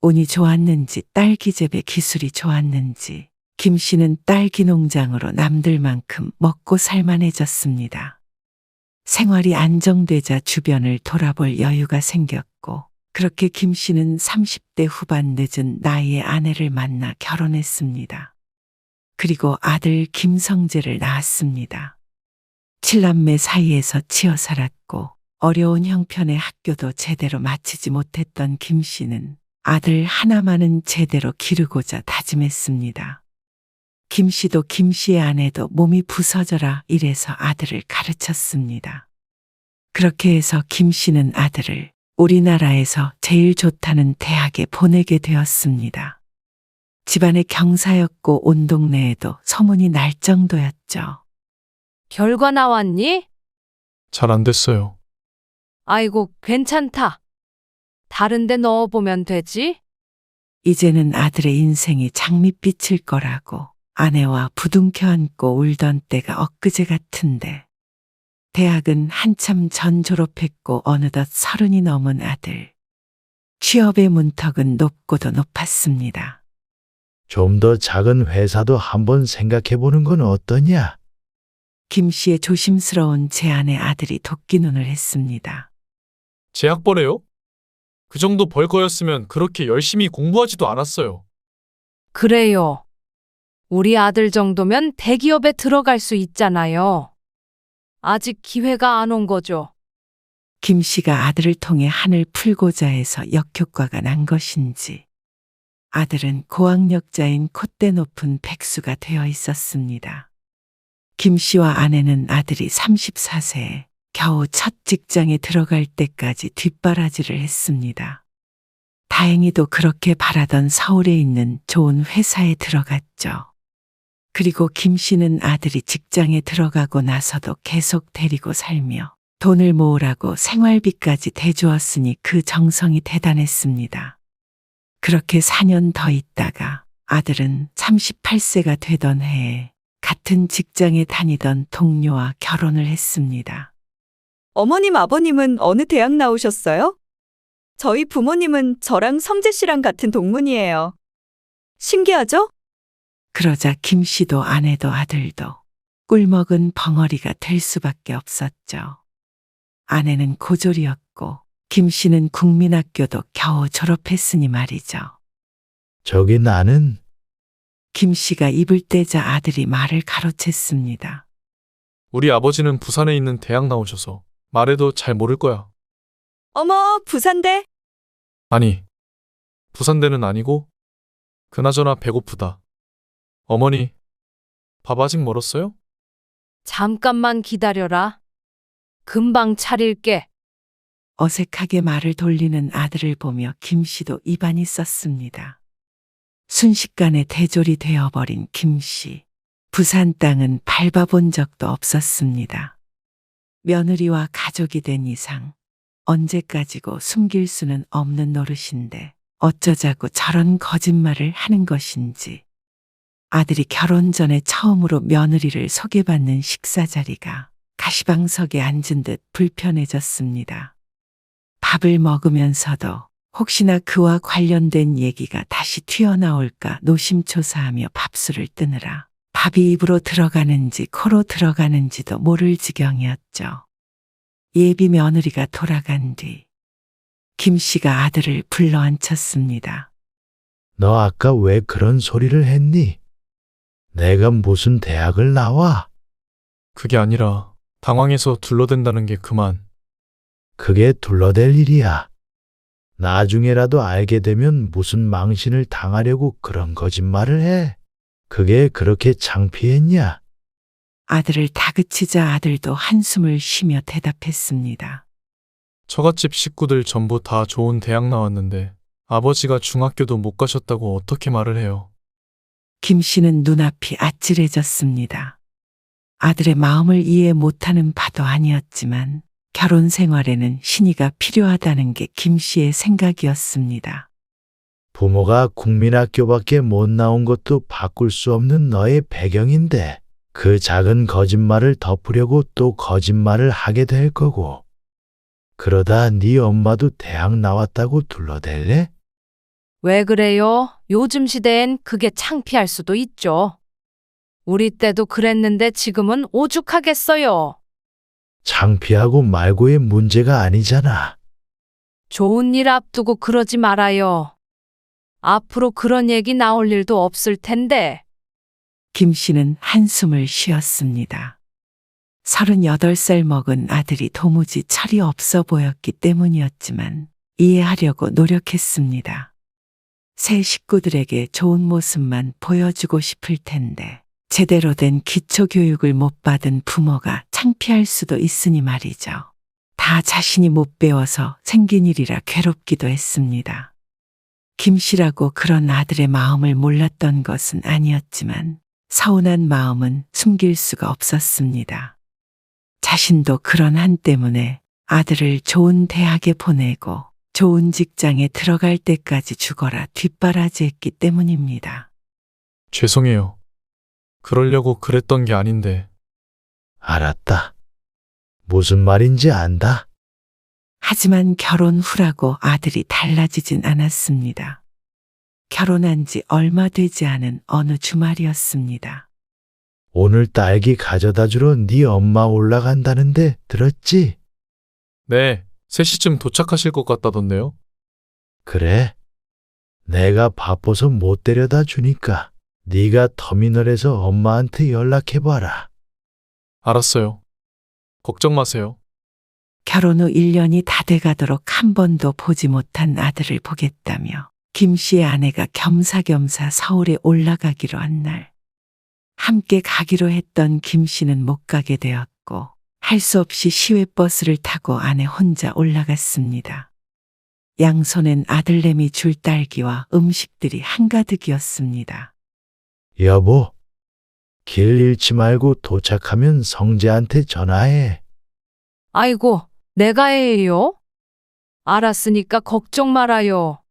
운이 좋았는지 딸기재배 기술이 좋았는지 김씨는 딸기 농장으로 남들만큼 먹고 살만해졌습니다. 생활이 안정되자 주변을 돌아볼 여유가 생겼고 그렇게 김씨는 30대 후반 늦은 나이에 아내를 만나 결혼했습니다. 그리고 아들 김성재를 낳았습니다. 7남매 사이에서 치여 살았고 어려운 형편의 학교도 제대로 마치지 못했던 김씨는 아들 하나만은 제대로 기르고자 다짐했습니다. 김씨도 김씨의 아내도 몸이 부서져라 이래서 아들을 가르쳤습니다. 그렇게 해서 김 씨는 아들을 우리나라에서 제일 좋다는 대학에 보내게 되었습니다. 집안의 경사였고 온 동네에도 소문이 날 정도였죠. 결과 나왔니? 잘 안 됐어요. 아이고, 괜찮다. 다른 데 넣어보면 되지? 이제는 아들의 인생이 장밋빛일 거라고 아내와 부둥켜 안고 울던 때가 엊그제 같은데 대학은 한참 전 졸업했고 어느덧 30이 넘은 아들. 취업의 문턱은 높고도 높았습니다. 좀 더 작은 회사도 한번 생각해 보는 건 어떠냐? 김 씨의 조심스러운 제안에 아들이 도끼눈을 했습니다. 제약벌에요? 그 정도 벌 거였으면 그렇게 열심히 공부하지도 않았어요. 그래요. 우리 아들 정도면 대기업에 들어갈 수 있잖아요. 아직 기회가 안 온 거죠. 김 씨가 아들을 통해 한을 풀고자 해서 역효과가 난 것인지 아들은 고학력자인 콧대 높은 백수가 되어 있었습니다. 김 씨와 아내는 아들이 34세에 겨우 첫 직장에 들어갈 때까지 뒷바라지를 했습니다. 다행히도 그렇게 바라던 서울에 있는 좋은 회사에 들어갔죠. 그리고 김 씨는 아들이 직장에 들어가고 나서도 계속 데리고 살며 돈을 모으라고 생활비까지 대주었으니 그 정성이 대단했습니다. 그렇게 4년 더 있다가 아들은 38세가 되던 해에 같은 직장에 다니던 동료와 결혼을 했습니다. 어머님, 아버님은 어느 대학 나오셨어요? 저희 부모님은 저랑 성재 씨랑 같은 동문이에요. 신기하죠? 그러자 김 씨도 아내도 아들도 꿀먹은 벙어리가 될 수밖에 없었죠. 아내는 고졸이었고 김 씨는 국민학교도 겨우 졸업했으니 말이죠. 저기 나는 김 씨가 입을 떼자 아들이 말을 가로챘습니다. 우리 아버지는 부산에 있는 대학 나오셔서 말해도 잘 모를 거야. 어머, 부산대? 아니, 부산대는 아니고 그나저나 배고프다. 어머니, 밥 아직 멀었어요? 잠깐만 기다려라. 금방 차릴게. 어색하게 말을 돌리는 아들을 보며 김 씨도 입안이 썼습니다. 순식간에 대졸이 되어버린 김 씨. 부산 땅은 밟아본 적도 없었습니다. 며느리와 가족이 된 이상 언제까지고 숨길 수는 없는 노릇인데 어쩌자고 저런 거짓말을 하는 것인지. 아들이 결혼 전에 처음으로 며느리를 소개받는 식사 자리가 가시방석에 앉은 듯 불편해졌습니다. 밥을 먹으면서도 혹시나 그와 관련된 얘기가 다시 튀어나올까 노심초사하며 밥술을 뜨느라 밥이 입으로 들어가는지 코로 들어가는지도 모를 지경이었죠. 예비 며느리가 돌아간 뒤 김 씨가 아들을 불러앉혔습니다. 너 아까 왜 그런 소리를 했니? 내가 무슨 대학을 나와? 그게 아니라 당황해서 둘러댄다는 게 그만. 그게 둘러댈 일이야. 나중에라도 알게 되면 무슨 망신을 당하려고 그런 거짓말을 해. 그게 그렇게 창피했냐? 아들을 다그치자 아들도 한숨을 쉬며 대답했습니다. 처갓집 식구들 전부 다 좋은 대학 나왔는데 아버지가 중학교도 못 가셨다고 어떻게 말을 해요? 김 씨는 눈앞이 아찔해졌습니다. 아들의 마음을 이해 못하는 바도 아니었지만 결혼 생활에는 신의가 필요하다는 게 김 씨의 생각이었습니다. 부모가 국민학교밖에 못 나온 것도 바꿀 수 없는 너의 배경인데 그 작은 거짓말을 덮으려고 또 거짓말을 하게 될 거고 그러다 네 엄마도 대학 나왔다고 둘러댈래? 왜 그래요? 요즘 시대엔 그게 창피할 수도 있죠. 우리 때도 그랬는데 지금은 오죽하겠어요. 창피하고 말고의 문제가 아니잖아. 좋은 일 앞두고 그러지 말아요. 앞으로 그런 얘기 나올 일도 없을 텐데. 김 씨는 한숨을 쉬었습니다. 38살 먹은 아들이 도무지 철이 없어 보였기 때문이었지만 이해하려고 노력했습니다. 새 식구들에게 좋은 모습만 보여주고 싶을 텐데 제대로 된 기초교육을 못 받은 부모가 창피할 수도 있으니 말이죠. 다 자신이 못 배워서 생긴 일이라 괴롭기도 했습니다. 김 씨라고 그런 아들의 마음을 몰랐던 것은 아니었지만 서운한 마음은 숨길 수가 없었습니다. 자신도 그런 한 때문에 아들을 좋은 대학에 보내고 좋은 직장에 들어갈 때까지 죽어라 뒷바라지했기 때문입니다. 죄송해요. 그러려고 그랬던 게 아닌데. 알았다. 무슨 말인지 안다. 하지만 결혼 후라고 아들이 달라지진 않았습니다. 결혼한 지 얼마 되지 않은 어느 주말이었습니다. 오늘 딸기 가져다 주러 네 엄마 올라간다는데 들었지? 네, 3시쯤 도착하실 것 같다던데요. 그래. 내가 바빠서 못 데려다 주니까 네가 터미널에서 엄마한테 연락해봐라. 알았어요. 걱정 마세요. 결혼 후 1년이 다 돼가도록 한 번도 보지 못한 아들을 보겠다며 김 씨의 아내가 겸사겸사 서울에 올라가기로 한 날, 함께 가기로 했던 김 씨는 못 가게 되었고 할 수 없이 시외버스를 타고 아내 혼자 올라갔습니다. 양손엔 아들내미 줄 딸기와 음식들이 한가득이었습니다. 여보, 길 잃지 말고 도착하면 성재한테 전화해. 아이고, 내가 해요? 알았으니까 걱정 말아요.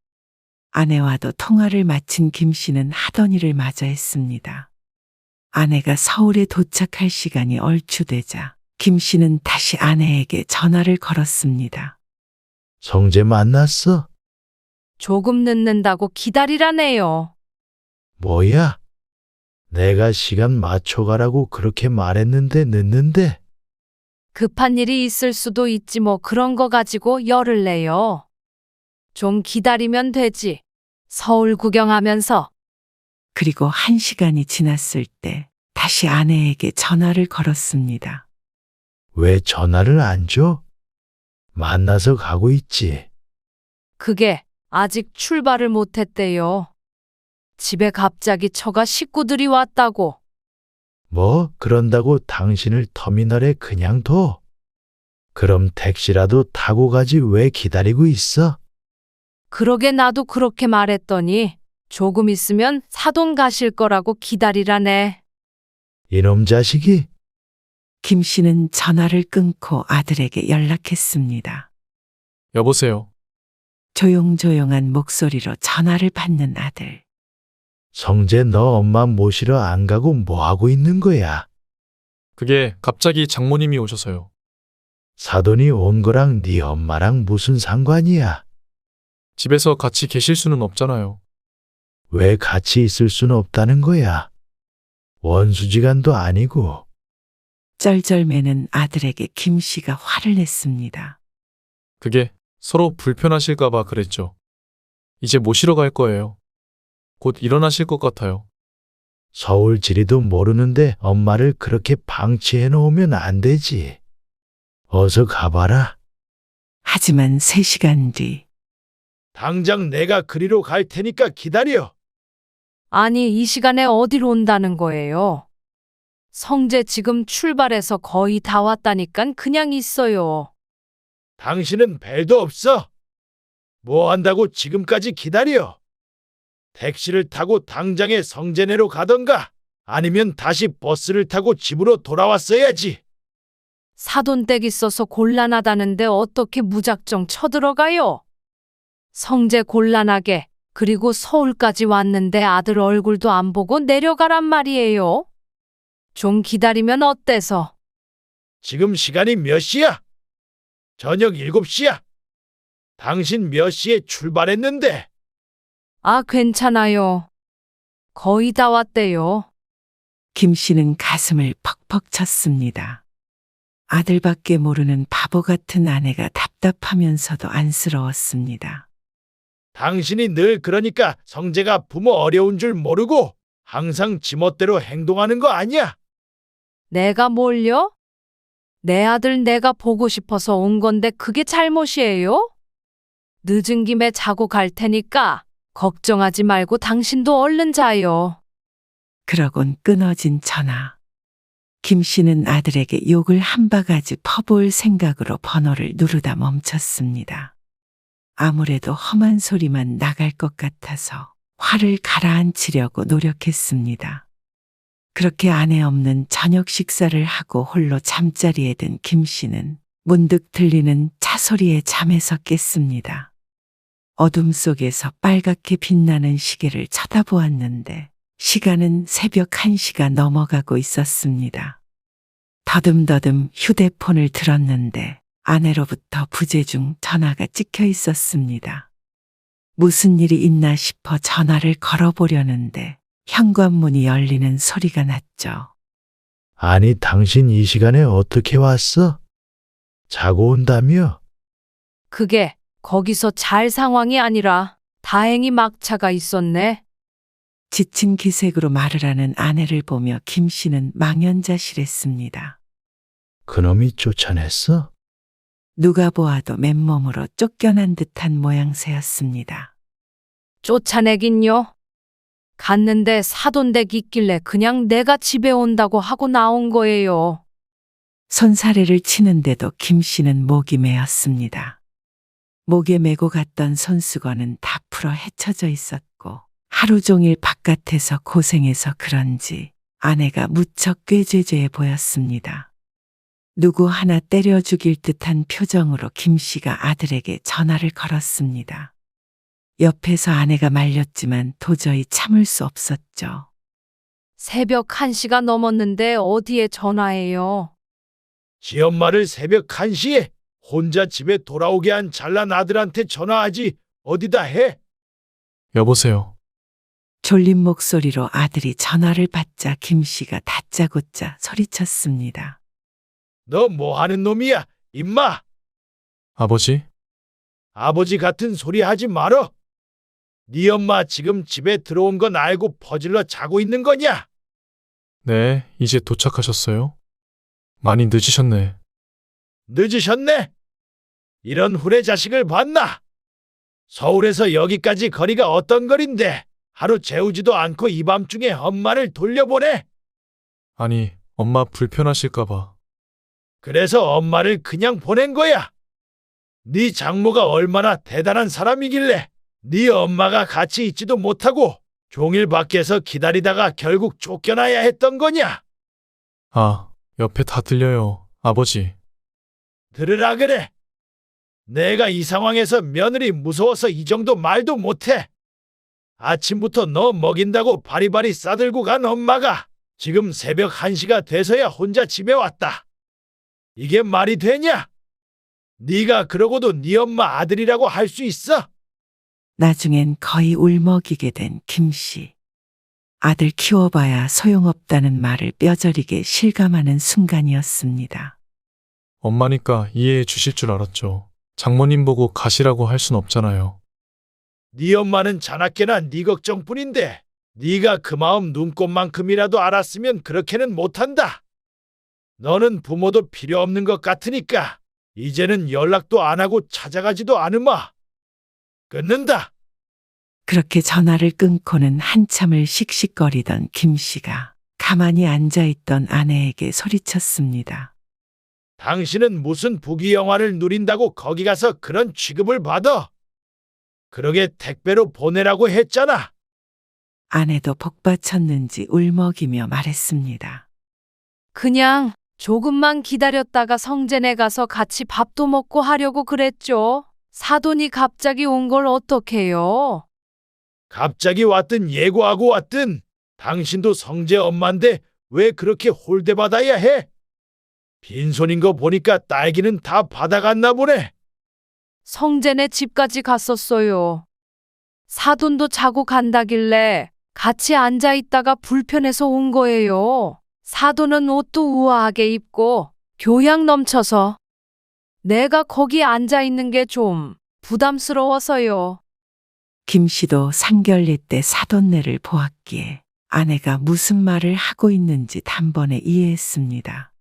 아내와도 통화를 마친 김 씨는 하던 일을 마저 했습니다. 아내가 서울에 도착할 시간이 얼추되자 김 씨는 다시 아내에게 전화를 걸었습니다. 성재 만났어? 조금 늦는다고 기다리라네요. 뭐야? 내가 시간 맞춰가라고 그렇게 말했는데 늦는데? 급한 일이 있을 수도 있지 뭐 그런 거 가지고 열을 내요. 좀 기다리면 되지. 서울 구경하면서. 그리고 1시간이 지났을 때 다시 아내에게 전화를 걸었습니다. 왜 전화를 안 줘? 만나서 가고 있지. 그게 아직 출발을 못했대요. 집에 갑자기 처가 식구들이 왔다고. 뭐 그런다고 당신을 터미널에 그냥 둬? 그럼 택시라도 타고 가지 왜 기다리고 있어? 그러게 나도 그렇게 말했더니 조금 있으면 사돈 가실 거라고 기다리라네. 이놈 자식이? 김 씨는 전화를 끊고 아들에게 연락했습니다. 여보세요. 조용조용한 목소리로 전화를 받는 아들. 성재 너 엄마 모시러 안 가고 뭐 하고 있는 거야? 그게 갑자기 장모님이 오셔서요. 사돈이 온 거랑 네 엄마랑 무슨 상관이야? 집에서 같이 계실 수는 없잖아요. 왜 같이 있을 수는 없다는 거야? 원수지간도 아니고. 쩔쩔매는 아들에게 김 씨가 화를 냈습니다. 그게 서로 불편하실까봐 그랬죠. 이제 모시러 갈 거예요. 곧 일어나실 것 같아요. 서울 지리도 모르는데 엄마를 그렇게 방치해 놓으면 안 되지. 어서 가봐라. 하지만 3시간 뒤 당장 내가 그리로 갈 테니까 기다려. 아니, 이 시간에 어디로 온다는 거예요? 성재 지금 출발해서 거의 다 왔다니깐 그냥 있어요. 당신은 벨도 없어. 뭐 한다고 지금까지 기다려. 택시를 타고 당장에 성재네로 가던가 아니면 다시 버스를 타고 집으로 돌아왔어야지. 사돈댁 있어서 곤란하다는데 어떻게 무작정 쳐들어가요? 성재 곤란하게, 그리고 서울까지 왔는데 아들 얼굴도 안 보고 내려가란 말이에요. 좀 기다리면 어때서? 지금 시간이 몇 시야? 저녁 7시야. 당신 몇 시에 출발했는데? 아, 괜찮아요. 거의 다 왔대요. 김 씨는 가슴을 퍽퍽 쳤습니다. 아들밖에 모르는 바보 같은 아내가 답답하면서도 안쓰러웠습니다. 당신이 늘 그러니까 성재가 부모 어려운 줄 모르고 항상 지멋대로 행동하는 거 아니야? 내가 뭘요? 내 아들 내가 보고 싶어서 온 건데 그게 잘못이에요? 늦은 김에 자고 갈 테니까 걱정하지 말고 당신도 얼른 자요. 그러곤 끊어진 전화. 김 씨는 아들에게 욕을 한 바가지 퍼부을 생각으로 번호를 누르다 멈췄습니다. 아무래도 험한 소리만 나갈 것 같아서 화를 가라앉히려고 노력했습니다. 그렇게 아내 없는 저녁 식사를 하고 홀로 잠자리에 든 김 씨는 문득 들리는 차 소리에 잠에서 깼습니다. 어둠 속에서 빨갛게 빛나는 시계를 쳐다보았는데 시간은 새벽 1시가 넘어가고 있었습니다. 더듬더듬 휴대폰을 들었는데 아내로부터 부재중 전화가 찍혀 있었습니다. 무슨 일이 있나 싶어 전화를 걸어보려는데 현관문이 열리는 소리가 났죠. 아니, 당신 이 시간에 어떻게 왔어? 자고 온다며? 그게 거기서 잘 상황이 아니라 다행히 막차가 있었네. 지친 기색으로 말을 하는 아내를 보며 김 씨는 망연자실했습니다. 그놈이 쫓아냈어? 누가 보아도 맨몸으로 쫓겨난 듯한 모양새였습니다. 쫓아내긴요. 갔는데 사돈댁 있길래 그냥 내가 집에 온다고 하고 나온 거예요. 손사래를 치는데도 김 씨는 목이 메었습니다. 목에 메고 갔던 손수건은 다 풀어 헤쳐져 있었고 하루 종일 바깥에서 고생해서 그런지 아내가 무척 꾀죄죄해 보였습니다. 누구 하나 때려 죽일 듯한 표정으로 김 씨가 아들에게 전화를 걸었습니다. 옆에서 아내가 말렸지만 도저히 참을 수 없었죠. 새벽 1시가 넘었는데 어디에 전화해요? 지엄마를 새벽 1시에 혼자 집에 돌아오게 한 잘난 아들한테 전화하지 어디다 해? 여보세요. 졸린 목소리로 아들이 전화를 받자 김 씨가 다짜고짜 소리쳤습니다. 너 뭐 하는 놈이야, 임마? 아버지? 아버지 같은 소리 하지 말어. 네 엄마 지금 집에 들어온 건 알고 퍼질러 자고 있는 거냐? 네, 이제 도착하셨어요? 많이 늦으셨네. 늦으셨네? 이런 후레 자식을 봤나? 서울에서 여기까지 거리가 어떤 거린데 하루 재우지도 않고 이 밤중에 엄마를 돌려보내? 아니, 엄마 불편하실까봐. 그래서 엄마를 그냥 보낸 거야. 네 장모가 얼마나 대단한 사람이길래 네 엄마가 같이 있지도 못하고 종일 밖에서 기다리다가 결국 쫓겨나야 했던 거냐? 아, 옆에 다 들려요, 아버지. 들으라 그래. 내가 이 상황에서 며느리 무서워서 이 정도 말도 못해. 아침부터 너 먹인다고 바리바리 싸들고 간 엄마가 지금 새벽 1시가 돼서야 혼자 집에 왔다. 이게 말이 되냐? 네가 그러고도 네 엄마 아들이라고 할 수 있어? 나중엔 거의 울먹이게 된 김 씨. 아들 키워봐야 소용없다는 말을 뼈저리게 실감하는 순간이었습니다. 엄마니까 이해해 주실 줄 알았죠. 장모님 보고 가시라고 할 순 없잖아요. 네 엄마는 자나깨나 네 걱정뿐인데 네가 그 마음 눈꽃만큼이라도 알았으면 그렇게는 못한다. 너는 부모도 필요 없는 것 같으니까 이제는 연락도 안 하고 찾아가지도 않으마. 끊는다. 그렇게 전화를 끊고는 한참을 씩씩거리던 김 씨가 가만히 앉아있던 아내에게 소리쳤습니다. 당신은 무슨 부귀영화를 누린다고 거기 가서 그런 취급을 받아? 그러게 택배로 보내라고 했잖아. 아내도 복받쳤는지 울먹이며 말했습니다. 그냥 조금만 기다렸다가 성전에 가서 같이 밥도 먹고 하려고 그랬죠. 사돈이 갑자기 온 걸 어떡해요? 갑자기 왔든 예고하고 왔든 당신도 성재 엄마인데 왜 그렇게 홀대받아야 해? 빈손인 거 보니까 딸기는 다 받아갔나 보네. 성전에 집까지 갔었어요. 사돈도 자고 간다길래 같이 앉아 있다가 불편해서 온 거예요. 사돈은 옷도 우아하게 입고 교양 넘쳐서 내가 거기 앉아 있는 게 좀 부담스러워서요. 김 씨도 상견례 때 사돈네를 보았기에 아내가 무슨 말을 하고 있는지 단번에 이해했습니다.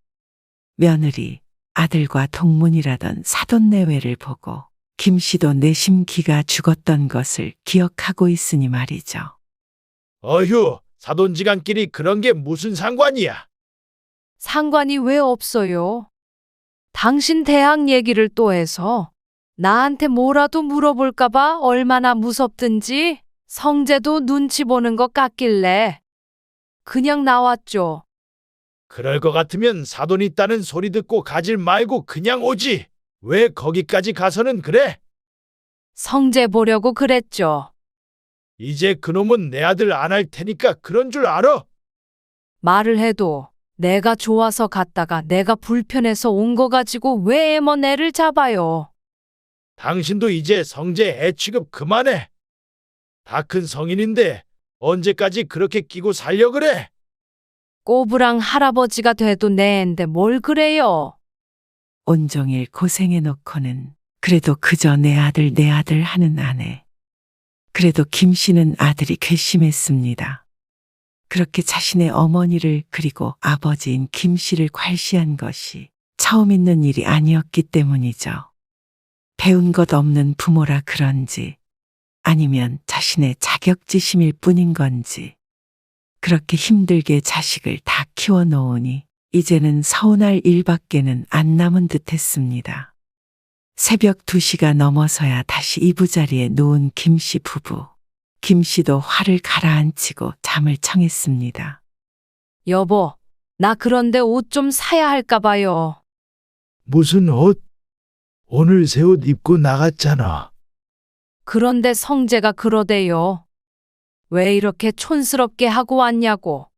며느리, 아들과 동문이라던 사돈내외를 보고 김 씨도 내심 기가 죽었던 것을 기억하고 있으니 말이죠. 어휴, 사돈지간끼리 그런 게 무슨 상관이야. 상관이 왜 없어요? 당신 대학 얘기를 또 해서 나한테 뭐라도 물어볼까봐 얼마나 무섭든지 성재도 눈치 보는 것 같길래 그냥 나왔죠. 그럴 것 같으면 사돈 있다는 소리 듣고 가질 말고 그냥 오지. 왜 거기까지 가서는 그래? 성재 보려고 그랬죠. 이제 그놈은 내 아들 안 할 테니까 그런 줄 알아? 말을 해도 내가 좋아서 갔다가 내가 불편해서 온 거 가지고 왜 애먼 애를 잡아요. 당신도 이제 성재 애 취급 그만해. 다 큰 성인인데 언제까지 그렇게 끼고 살려 그래? 꼬부랑 할아버지가 돼도 내 앤데 뭘 그래요. 온종일 고생해 놓고는 그래도 그저 내 아들 하는 아내. 그래도 김 씨는 아들이 괘씸했습니다. 그렇게 자신의 어머니를 그리고 아버지인 김 씨를 괄시한 것이 처음 있는 일이 아니었기 때문이죠. 배운 것 없는 부모라 그런지 아니면 자신의 자격지심일 뿐인 건지 그렇게 힘들게 자식을 다 키워놓으니 이제는 서운할 일밖에는 안 남은 듯 했습니다. 새벽 2시가 넘어서야 다시 이부자리에 누운 김 씨 부부. 김 씨도 화를 가라앉히고 잠을 청했습니다. 여보, 나 그런데 옷 좀 사야 할까 봐요. 무슨 옷? 오늘 새 옷 입고 나갔잖아. 그런데 성재가 그러대요. 왜 이렇게 촌스럽게 하고 왔냐고.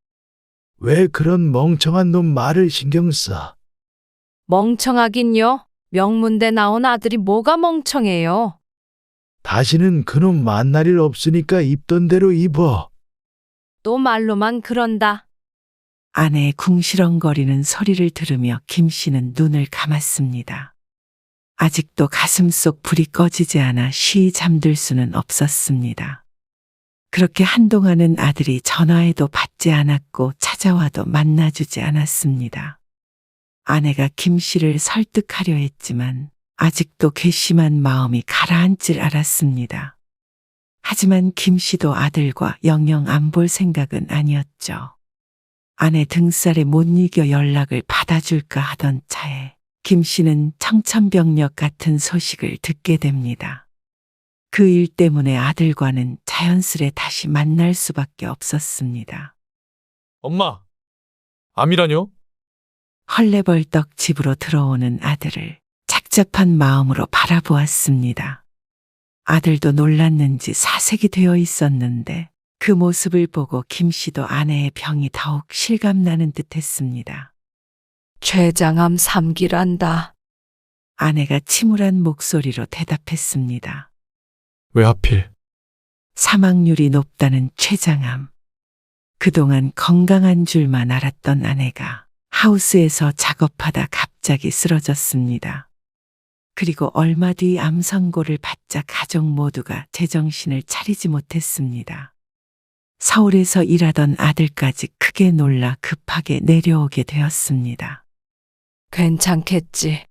왜 그런 멍청한 놈 말을 신경 써? 멍청하긴요. 명문대 나온 아들이 뭐가 멍청해요. 다시는 그놈 만날 일 없으니까 입던 대로 입어. 또 말로만 그런다. 아내의 궁시렁거리는 소리를 들으며 김 씨는 눈을 감았습니다. 아직도 가슴속 불이 꺼지지 않아 쉬이 잠들 수는 없었습니다. 그렇게 한동안은 아들이 전화해도 받지 않았고 찾아와도 만나주지 않았습니다. 아내가 김 씨를 설득하려 했지만 아직도 괘씸한 마음이 가라앉질 않았습니다. 하지만 김 씨도 아들과 영영 안 볼 생각은 아니었죠. 아내 등살에 못 이겨 연락을 받아줄까 하던 차에 김 씨는 청천벽력 같은 소식을 듣게 됩니다. 그 일 때문에 아들과는 자연스레 다시 만날 수밖에 없었습니다. 엄마, 암이라뇨? 헐레벌떡 집으로 들어오는 아들을 착잡한 마음으로 바라보았습니다. 아들도 놀랐는지 사색이 되어 있었는데 그 모습을 보고 김 씨도 아내의 병이 더욱 실감나는 듯했습니다. 췌장암 3기란다. 아내가 침울한 목소리로 대답했습니다. 왜 하필? 사망률이 높다는 췌장암. 그동안 건강한 줄만 알았던 아내가 하우스에서 작업하다 갑자기 쓰러졌습니다. 그리고 얼마 뒤 암 선고를 받자 가족 모두가 제정신을 차리지 못했습니다. 서울에서 일하던 아들까지 크게 놀라 급하게 내려오게 되었습니다. 괜찮겠지.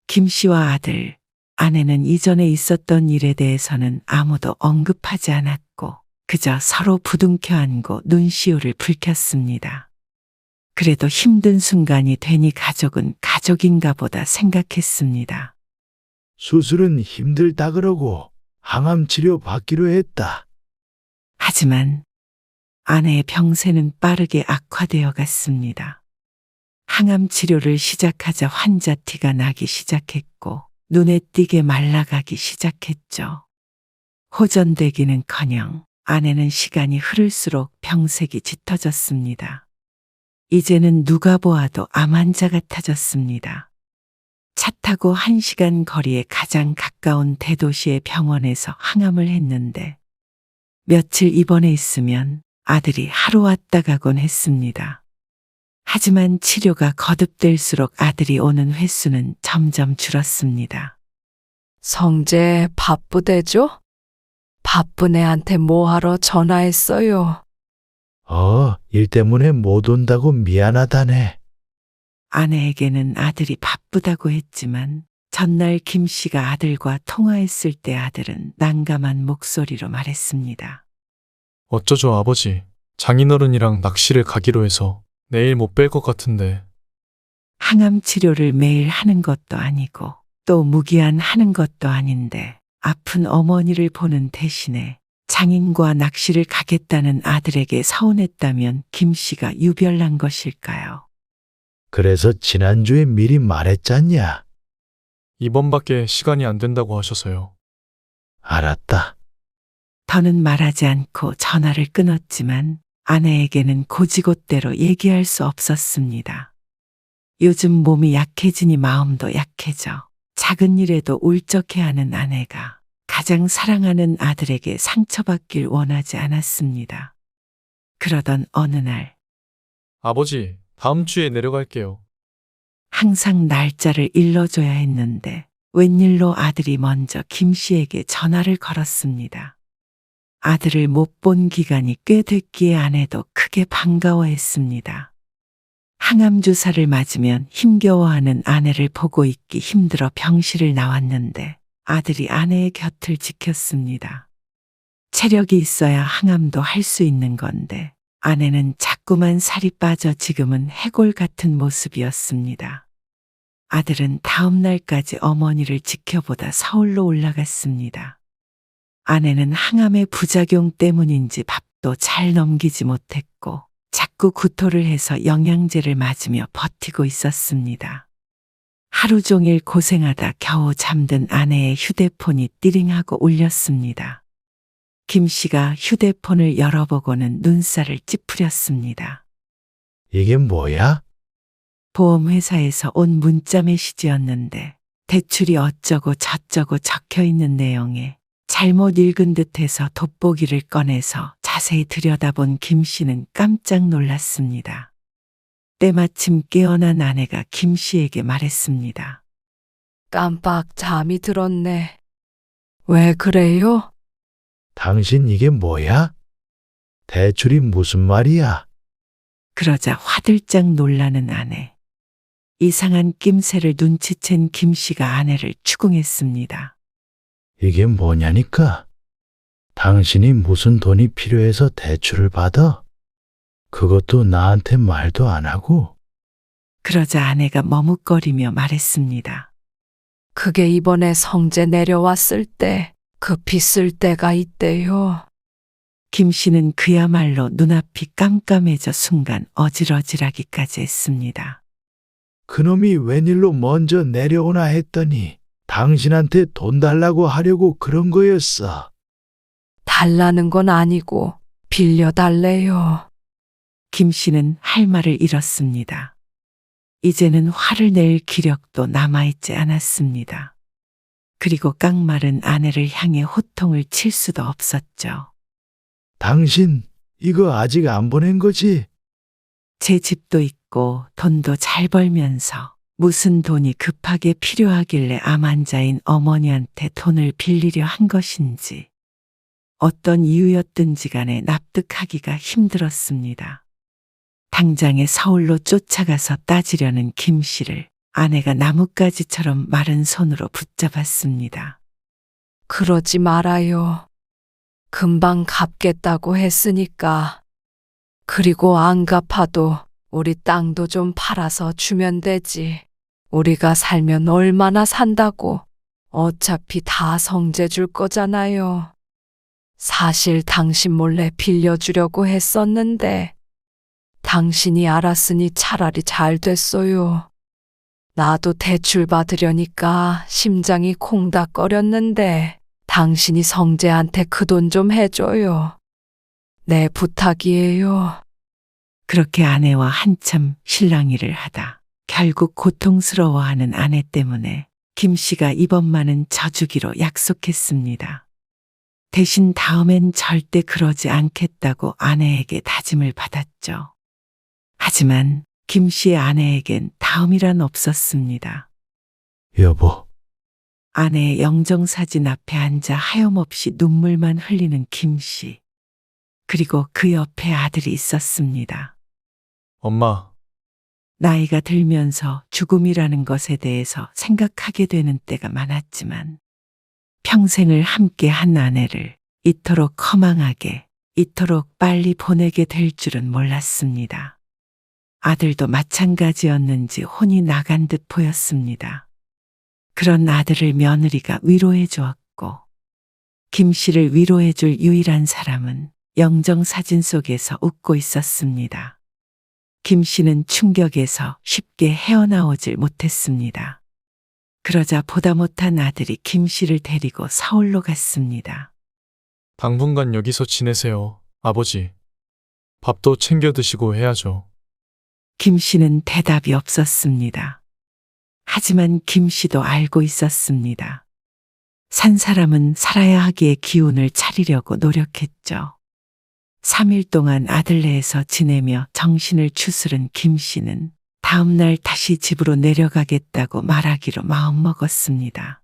김 씨와 아들, 아내는 이전에 있었던 일에 대해서는 아무도 언급하지 않았고 그저 서로 부둥켜 안고 눈시울을 붉혔습니다. 그래도 힘든 순간이 되니 가족은 가족인가 보다 생각했습니다. 수술은 힘들다 그러고 항암 치료 받기로 했다. 하지만 아내의 병세는 빠르게 악화되어 갔습니다. 항암 치료를 시작하자 환자 티가 나기 시작했고 눈에 띄게 말라가기 시작했죠. 호전되기는커녕 아내는 시간이 흐를수록 병색이 짙어졌습니다. 이제는 누가 보아도 암 환자 같아졌습니다. 차 타고 1시간 거리에 가장 가까운 대도시의 병원에서 항암을 했는데 며칠 입원해 있으면 아들이 하루 왔다 가곤 했습니다. 하지만 치료가 거듭될수록 아들이 오는 횟수는 점점 줄었습니다. 성재 바쁘대죠? 바쁜 애한테 뭐하러 전화했어요? 일 때문에 못 온다고 미안하다네. 아내에게는 아들이 바쁘다고 했지만 전날 김 씨가 아들과 통화했을 때 아들은 난감한 목소리로 말했습니다. 어쩌죠, 아버지. 장인어른이랑 낚시를 가기로 해서 내일 못 뵐 것 같은데 항암 치료를 매일 하는 것도 아니고 또 무기한 하는 것도 아닌데 아픈 어머니를 보는 대신에 장인과 낚시를 가겠다는 아들에게 서운했다면 김 씨가 유별난 것일까요? 그래서 지난주에 미리 말했잖냐. 이번밖에 시간이 안 된다고 하셔서요. 알았다. 더는 말하지 않고 전화를 끊었지만 아내에게는 고지곳대로 얘기할 수 없었습니다. 요즘 몸이 약해지니 마음도 약해져 작은 일에도 울적해하는 아내가 가장 사랑하는 아들에게 상처받길 원하지 않았습니다. 그러던 어느 날 아버지, 다음 주에 내려갈게요. 항상 날짜를 일러줘야 했는데 웬일로 아들이 먼저 김 씨에게 전화를 걸었습니다. 아들을 못 본 기간이 꽤 됐기에 아내도 크게 반가워했습니다. 항암 주사를 맞으면 힘겨워하는 아내를 보고 있기 힘들어 병실을 나왔는데 아들이 아내의 곁을 지켰습니다. 체력이 있어야 항암도 할 수 있는 건데 아내는 자꾸만 살이 빠져 지금은 해골 같은 모습이었습니다. 아들은 다음 날까지 어머니를 지켜보다 서울로 올라갔습니다. 아내는 항암의 부작용 때문인지 밥도 잘 넘기지 못했고 자꾸 구토를 해서 영양제를 맞으며 버티고 있었습니다. 하루 종일 고생하다 겨우 잠든 아내의 휴대폰이 띠링하고 울렸습니다. 김 씨가 휴대폰을 열어보고는 눈살을 찌푸렸습니다. 이게 뭐야? 보험회사에서 온 문자 메시지였는데 대출이 어쩌고 저쩌고 적혀 있는 내용에 잘못 읽은 듯해서 돋보기를 꺼내서 자세히 들여다본 김 씨는 깜짝 놀랐습니다. 때마침 깨어난 아내가 김 씨에게 말했습니다. 깜빡 잠이 들었네. 왜 그래요? 당신 이게 뭐야? 대출이 무슨 말이야? 그러자 화들짝 놀라는 아내. 이상한 낌새를 눈치챈 김 씨가 아내를 추궁했습니다. 이게 뭐냐니까? 당신이 무슨 돈이 필요해서 대출을 받아? 그것도 나한테 말도 안 하고? 그러자 아내가 머뭇거리며 말했습니다. 그게 이번에 성재 내려왔을 때 급히 쓸 때가 있대요. 김 씨는 그야말로 눈앞이 깜깜해져 순간 어질어질하기까지 했습니다. 그놈이 웬일로 먼저 내려오나 했더니 당신한테 돈 달라고 하려고 그런 거였어. 달라는 건 아니고 빌려달래요. 김 씨는 할 말을 잃었습니다. 이제는 화를 낼 기력도 남아있지 않았습니다. 그리고 깡마른 아내를 향해 호통을 칠 수도 없었죠. 당신 이거 아직 안 보낸 거지? 제 집도 있고 돈도 잘 벌면서 무슨 돈이 급하게 필요하길래 암 환자인 어머니한테 돈을 빌리려 한 것인지 어떤 이유였든지 간에 납득하기가 힘들었습니다. 당장에 서울로 쫓아가서 따지려는 김 씨를 아내가 나뭇가지처럼 마른 손으로 붙잡았습니다. 그러지 말아요. 금방 갚겠다고 했으니까. 그리고 안 갚아도 우리 땅도 좀 팔아서 주면 되지. 우리가 살면 얼마나 산다고. 어차피 다 성재 줄 거잖아요. 사실 당신 몰래 빌려주려고 했었는데 당신이 알았으니 차라리 잘 됐어요. 나도 대출 받으려니까 심장이 콩닥거렸는데 당신이 성재한테 그 돈 좀 해줘요. 내 부탁이에요. 그렇게 아내와 한참 실랑이를 하다 결국 고통스러워하는 아내 때문에 김 씨가 이번만은 져주기로 약속했습니다. 대신 다음엔 절대 그러지 않겠다고 아내에게 다짐을 받았죠. 하지만 김 씨의 아내에겐 다음이란 없었습니다. 여보, 아내의 영정사진 앞에 앉아 하염없이 눈물만 흘리는 김 씨. 그리고 그 옆에 아들이 있었습니다. 엄마, 나이가 들면서 죽음이라는 것에 대해서 생각하게 되는 때가 많았지만 평생을 함께 한 아내를 이토록 허망하게, 이토록 빨리 보내게 될 줄은 몰랐습니다. 아들도 마찬가지였는지 혼이 나간 듯 보였습니다. 그런 아들을 며느리가 위로해 주었고 김 씨를 위로해 줄 유일한 사람은 영정 사진 속에서 웃고 있었습니다. 김 씨는 충격에서 쉽게 헤어나오질 못했습니다. 그러자 보다 못한 아들이 김 씨를 데리고 서울로 갔습니다. 당분간 여기서 지내세요, 아버지. 밥도 챙겨 드시고 해야죠. 김 씨는 대답이 없었습니다. 하지만 김 씨도 알고 있었습니다. 산 사람은 살아야 하기에 기운을 차리려고 노력했죠. 3일 동안 아들네에서 지내며 정신을 추스른 김 씨는 다음 날 다시 집으로 내려가겠다고 말하기로 마음먹었습니다.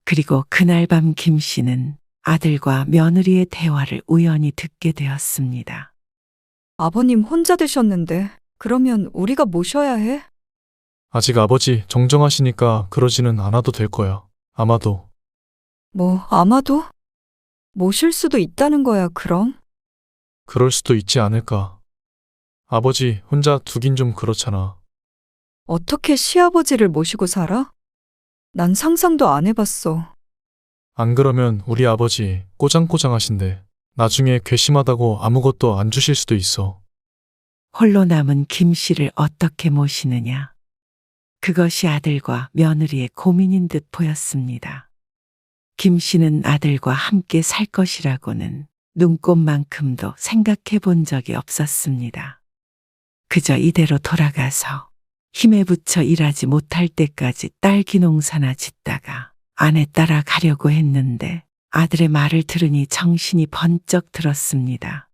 그리고 그날 밤 김 씨는 아들과 며느리의 대화를 우연히 듣게 되었습니다. 아버님 혼자 드셨는데 그러면 우리가 모셔야 해? 아직 아버지 정정하시니까 그러지는 않아도 될 거야. 아마도. 뭐 아마도? 모실 수도 있다는 거야 그럼? 그럴 수도 있지 않을까. 아버지 혼자 두긴 좀 그렇잖아. 어떻게 시아버지를 모시고 살아? 난 상상도 안 해봤어. 안 그러면 우리 아버지 꼬장꼬장하신데 나중에 괘씸하다고 아무것도 안 주실 수도 있어. 홀로 남은 김 씨를 어떻게 모시느냐. 그것이 아들과 며느리의 고민인 듯 보였습니다. 김 씨는 아들과 함께 살 것이라고는 눈꼽만큼도 생각해 본 적이 없었습니다. 그저 이대로 돌아가서 힘에 부쳐 일하지 못할 때까지 딸기 농사나 짓다가 아내 따라 가려고 했는데 아들의 말을 들으니 정신이 번쩍 들었습니다.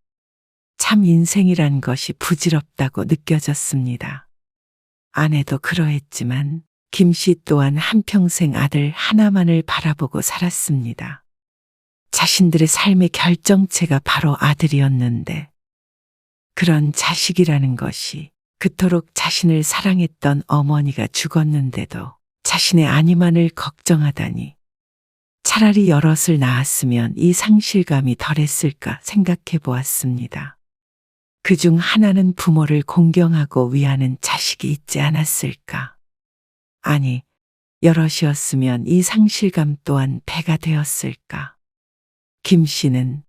참 인생이란 것이 부질없다고 느껴졌습니다. 아내도 그러했지만 김 씨 또한 한평생 아들 하나만을 바라보고 살았습니다. 자신들의 삶의 결정체가 바로 아들이었는데 그런 자식이라는 것이 그토록 자신을 사랑했던 어머니가 죽었는데도 자신의 안위만을 걱정하다니 차라리 여럿을 낳았으면 이 상실감이 덜했을까 생각해 보았습니다. 그중 하나는 부모를 공경하고 위하는 자식이 있지 않았을까. 아니, 여럿이었으면 이 상실감 또한 배가 되었을까. 김 씨는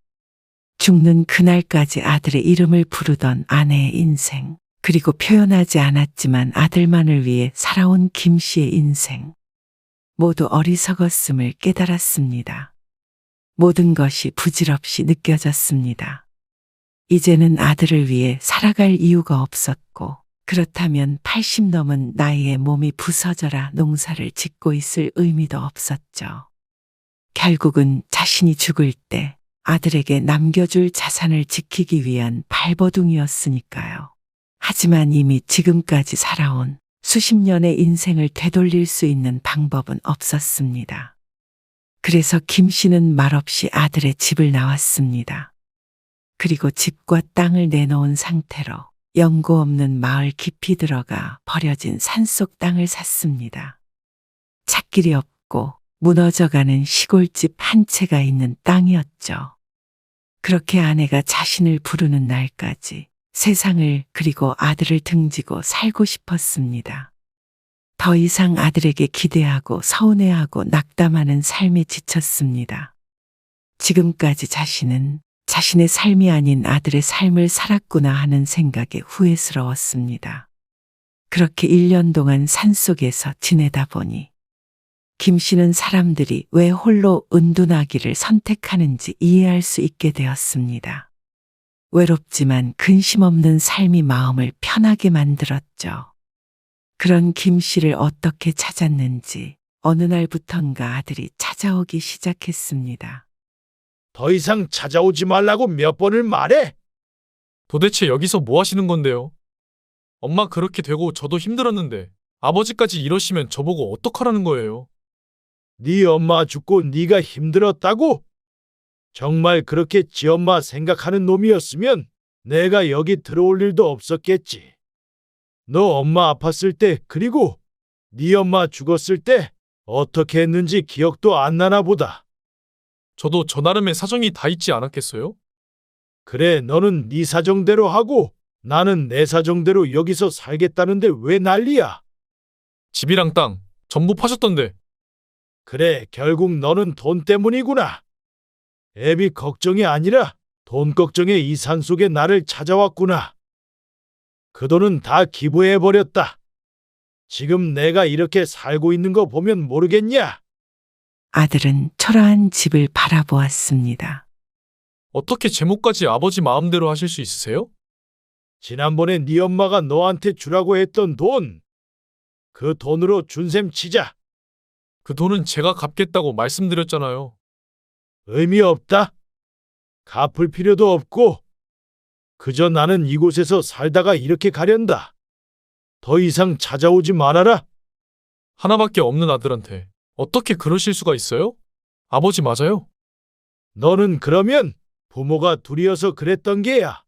죽는 그날까지 아들의 이름을 부르던 아내의 인생, 그리고 표현하지 않았지만 아들만을 위해 살아온 김 씨의 인생, 모두 어리석었음을 깨달았습니다. 모든 것이 부질없이 느껴졌습니다. 이제는 아들을 위해 살아갈 이유가 없었고, 그렇다면 80 넘은 나이에 몸이 부서져라 농사를 짓고 있을 의미도 없었죠. 결국은 자신이 죽을 때 아들에게 남겨줄 자산을 지키기 위한 발버둥이었으니까요. 하지만 이미 지금까지 살아온 수십 년의 인생을 되돌릴 수 있는 방법은 없었습니다. 그래서 김 씨는 말없이 아들의 집을 나왔습니다. 그리고 집과 땅을 내놓은 상태로 연고 없는 마을 깊이 들어가 버려진 산속 땅을 샀습니다. 찻길이 없고 무너져가는 시골집 한 채가 있는 땅이었죠. 그렇게 아내가 자신을 부르는 날까지 세상을 그리고 아들을 등지고 살고 싶었습니다. 더 이상 아들에게 기대하고 서운해하고 낙담하는 삶에 지쳤습니다. 지금까지 자신은 자신의 삶이 아닌 아들의 삶을 살았구나 하는 생각에 후회스러웠습니다. 그렇게 1년 동안 산속에서 지내다 보니 김 씨는 사람들이 왜 홀로 은둔하기를 선택하는지 이해할 수 있게 되었습니다. 외롭지만 근심 없는 삶이 마음을 편하게 만들었죠. 그런 김 씨를 어떻게 찾았는지 어느 날부턴가 아들이 찾아오기 시작했습니다. 더 이상 찾아오지 말라고 몇 번을 말해? 도대체 여기서 뭐 하시는 건데요? 엄마 그렇게 되고 저도 힘들었는데 아버지까지 이러시면 저보고 어떡하라는 거예요? 네 엄마 죽고 네가 힘들었다고? 정말 그렇게 지 엄마 생각하는 놈이었으면 내가 여기 들어올 일도 없었겠지. 너 엄마 아팠을 때 그리고 네 엄마 죽었을 때 어떻게 했는지 기억도 안 나나 보다. 저도 저 나름의 사정이 다 있지 않았겠어요? 그래, 너는 네 사정대로 하고 나는 내 사정대로 여기서 살겠다는데 왜 난리야? 집이랑 땅 전부 파셨던데. 그래, 결국 너는 돈 때문이구나. 애비 걱정이 아니라 돈 걱정에 이 산속에 나를 찾아왔구나. 그 돈은 다 기부해버렸다. 지금 내가 이렇게 살고 있는 거 보면 모르겠냐? 아들은 초라한 집을 바라보았습니다. 어떻게 제목까지 아버지 마음대로 하실 수 있으세요? 지난번에 네 엄마가 너한테 주라고 했던 돈, 그 돈으로 준셈 치자. 그 돈은 제가 갚겠다고 말씀드렸잖아요. 의미 없다. 갚을 필요도 없고, 그저 나는 이곳에서 살다가 이렇게 가련다. 더 이상 찾아오지 말아라. 하나밖에 없는 아들한테 어떻게 그러실 수가 있어요? 아버지 맞아요. 너는 그러면 부모가 둘이어서 그랬던 게야.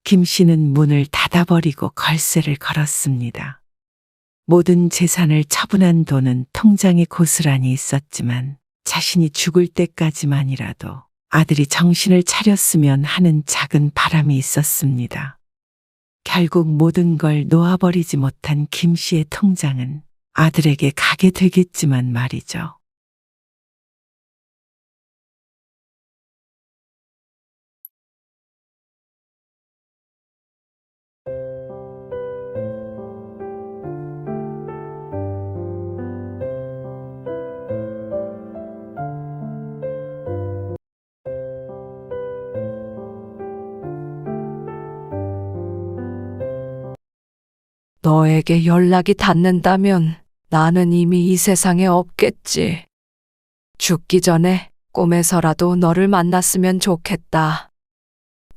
김 씨는 문을 닫아버리고 걸쇠를 걸었습니다. 모든 재산을 처분한 돈은 통장에 고스란히 있었지만 자신이 죽을 때까지만이라도 아들이 정신을 차렸으면 하는 작은 바람이 있었습니다. 결국 모든 걸 놓아버리지 못한 김 씨의 통장은 아들에게 가게 되겠지만 말이죠. 너에게 연락이 닿는다면 나는 이미 이 세상에 없겠지. 죽기 전에 꿈에서라도 너를 만났으면 좋겠다.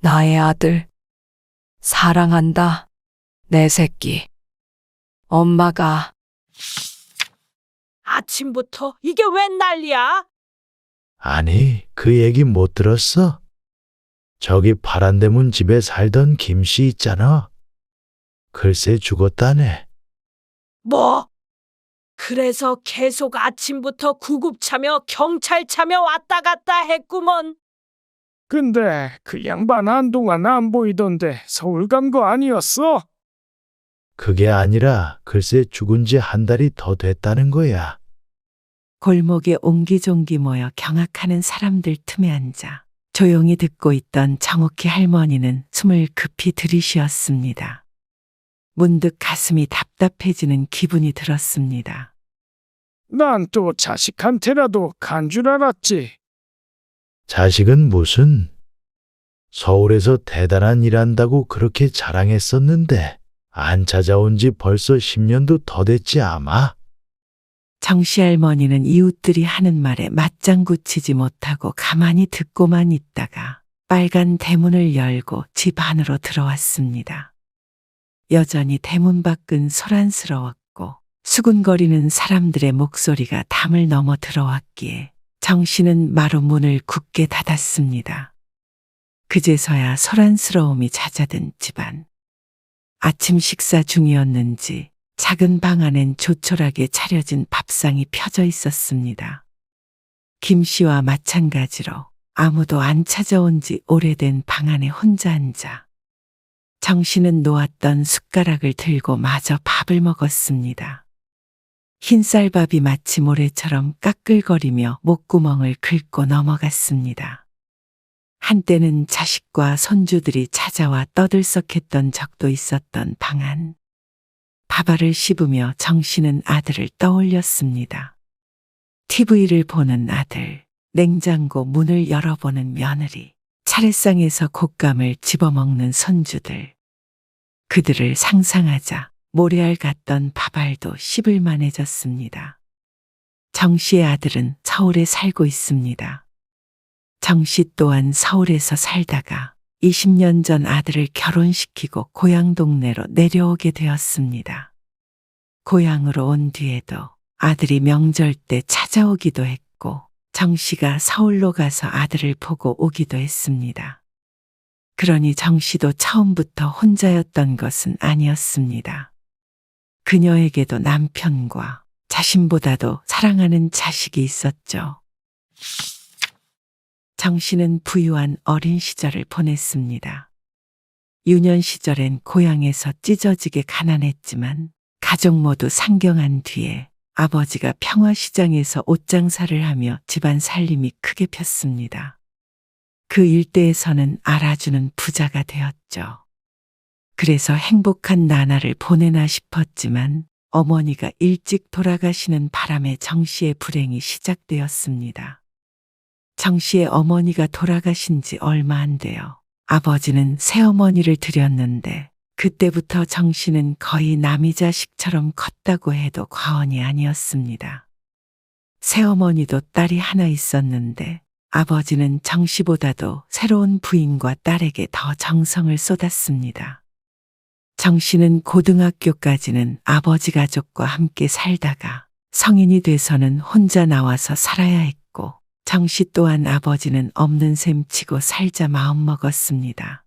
나의 아들. 사랑한다. 내 새끼. 엄마가. 아침부터 이게 웬 난리야? 아니, 그 얘기 못 들었어? 저기 파란대문 집에 살던 김씨 있잖아. 글쎄 죽었다네. 뭐? 그래서 계속 아침부터 구급차며 경찰차며 왔다 갔다 했구먼. 근데 그 양반 한동안 안 보이던데 서울 간 거 아니었어? 그게 아니라 글쎄 죽은 지 한 달이 더 됐다는 거야. 골목에 옹기종기 모여 경악하는 사람들 틈에 앉아 조용히 듣고 있던 정옥희 할머니는 숨을 급히 들이쉬었습니다. 문득 가슴이 답답해지는 기분이 들었습니다. 난 또 자식한테라도 간 줄 알았지. 자식은 무슨? 서울에서 대단한 일 한다고 그렇게 자랑했었는데 안 찾아온 지 벌써 10년도 더 됐지 아마? 정씨 할머니는 이웃들이 하는 말에 맞장구 치지 못하고 가만히 듣고만 있다가 빨간 대문을 열고 집 안으로 들어왔습니다. 여전히 대문 밖은 소란스러웠고 수군거리는 사람들의 목소리가 담을 넘어 들어왔기에 정씨는 마루 문을 굳게 닫았습니다. 그제서야 소란스러움이 잦아든 집안. 아침 식사 중이었는지 작은 방 안엔 조촐하게 차려진 밥상이 펴져 있었습니다. 김 씨와 마찬가지로 아무도 안 찾아온 지 오래된 방 안에 혼자 앉아 정씨는 놓았던 숟가락을 들고 마저 밥을 먹었습니다. 흰쌀밥이 마치 모래처럼 까끌거리며 목구멍을 긁고 넘어갔습니다. 한때는 자식과 손주들이 찾아와 떠들썩했던 적도 있었던 방 안. 밥알을 씹으며 정씨는 아들을 떠올렸습니다. TV를 보는 아들, 냉장고 문을 열어보는 며느리, 차례상에서 곶감을 집어먹는 손주들. 그들을 상상하자 모래알 같던 밥알도 씹을 만해졌습니다. 정씨의 아들은 서울에 살고 있습니다. 정씨 또한 서울에서 살다가 20년 전 아들을 결혼시키고 고향 동네로 내려오게 되었습니다. 고향으로 온 뒤에도 아들이 명절 때 찾아오기도 했고 정씨가 서울로 가서 아들을 보고 오기도 했습니다. 그러니 정씨도 처음부터 혼자였던 것은 아니었습니다. 그녀에게도 남편과 자신보다도 사랑하는 자식이 있었죠. 정씨는 부유한 어린 시절을 보냈습니다. 유년 시절엔 고향에서 찢어지게 가난했지만 가족 모두 상경한 뒤에 아버지가 평화시장에서 옷장사를 하며 집안 살림이 크게 폈습니다. 그 일대에서는 알아주는 부자가 되었죠. 그래서 행복한 나날을 보내나 싶었지만 어머니가 일찍 돌아가시는 바람에 정 씨의 불행이 시작되었습니다. 정 씨의 어머니가 돌아가신 지 얼마 안 돼요. 아버지는 새어머니를 들였는데 그때부터 정 씨는 거의 남이 자식처럼 컸다고 해도 과언이 아니었습니다. 새어머니도 딸이 하나 있었는데 아버지는 정 씨보다도 새로운 부인과 딸에게 더 정성을 쏟았습니다. 정 씨는 고등학교까지는 아버지 가족과 함께 살다가 성인이 돼서는 혼자 나와서 살아야 했고 정 씨 또한 아버지는 없는 셈 치고 살자 마음먹었습니다.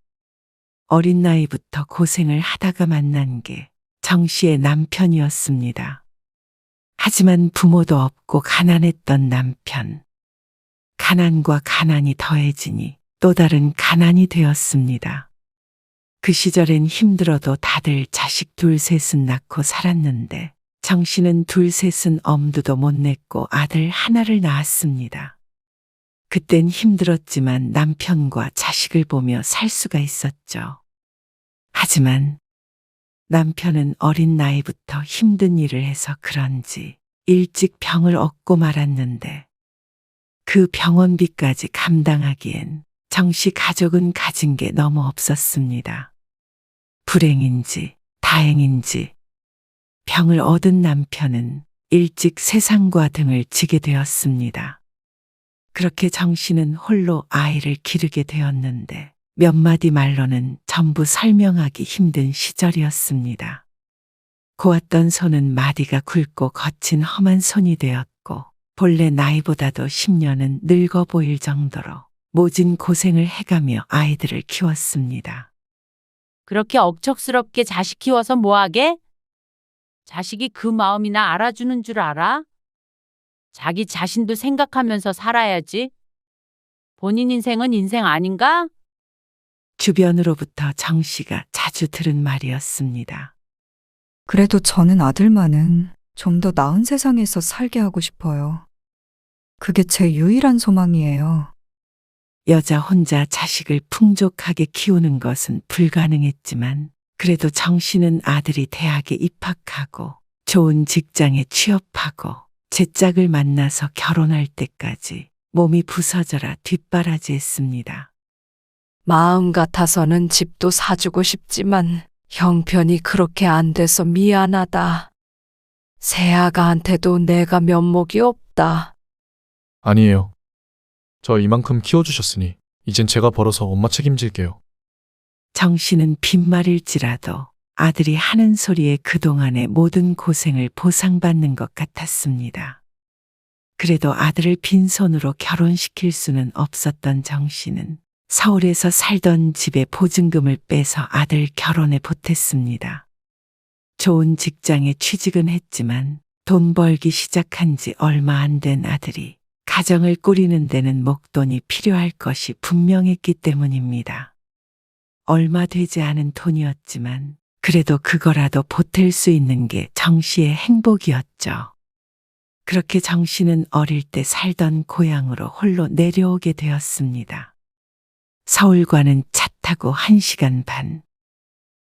어린 나이부터 고생을 하다가 만난 게 정 씨의 남편이었습니다. 하지만 부모도 없고 가난했던 남편. 가난과 가난이 더해지니 또 다른 가난이 되었습니다. 그 시절엔 힘들어도 다들 자식 둘 셋은 낳고 살았는데 정 씨는 둘 셋은 엄두도 못 냈고 아들 하나를 낳았습니다. 그땐 힘들었지만 남편과 자식을 보며 살 수가 있었죠. 하지만 남편은 어린 나이부터 힘든 일을 해서 그런지 일찍 병을 얻고 말았는데 그 병원비까지 감당하기엔 정 씨 가족은 가진 게 너무 없었습니다. 불행인지 다행인지 병을 얻은 남편은 일찍 세상과 등을 지게 되었습니다. 그렇게 정 씨는 홀로 아이를 기르게 되었는데 몇 마디 말로는 전부 설명하기 힘든 시절이었습니다. 고왔던 손은 마디가 굵고 거친 험한 손이 되었고 본래 나이보다도 10년은 늙어 보일 정도로 모진 고생을 해가며 아이들을 키웠습니다. 그렇게 억척스럽게 자식 키워서 뭐하게? 자식이 그 마음이나 알아주는 줄 알아? 자기 자신도 생각하면서 살아야지. 본인 인생은 인생 아닌가? 주변으로부터 정 씨가 자주 들은 말이었습니다. 그래도 저는 아들만은 좀 더 나은 세상에서 살게 하고 싶어요. 그게 제 유일한 소망이에요. 여자 혼자 자식을 풍족하게 키우는 것은 불가능했지만 그래도 정 씨는 아들이 대학에 입학하고 좋은 직장에 취업하고 제 짝을 만나서 결혼할 때까지 몸이 부서져라 뒷바라지했습니다. 마음 같아서는 집도 사주고 싶지만 형편이 그렇게 안 돼서 미안하다. 새아가한테도 내가 면목이 없다. 아니에요. 저 이만큼 키워주셨으니 이젠 제가 벌어서 엄마 책임질게요. 정 씨는 빈말일지라도 아들이 하는 소리에 그동안의 모든 고생을 보상받는 것 같았습니다. 그래도 아들을 빈손으로 결혼시킬 수는 없었던 정 씨는 서울에서 살던 집에 보증금을 빼서 아들 결혼에 보탰습니다. 좋은 직장에 취직은 했지만 돈 벌기 시작한 지 얼마 안 된 아들이 가정을 꾸리는 데는 목돈이 필요할 것이 분명했기 때문입니다. 얼마 되지 않은 돈이었지만 그래도 그거라도 보탤 수 있는 게 정 씨의 행복이었죠. 그렇게 정 씨는 어릴 때 살던 고향으로 홀로 내려오게 되었습니다. 서울과는 차 타고 1시간 반.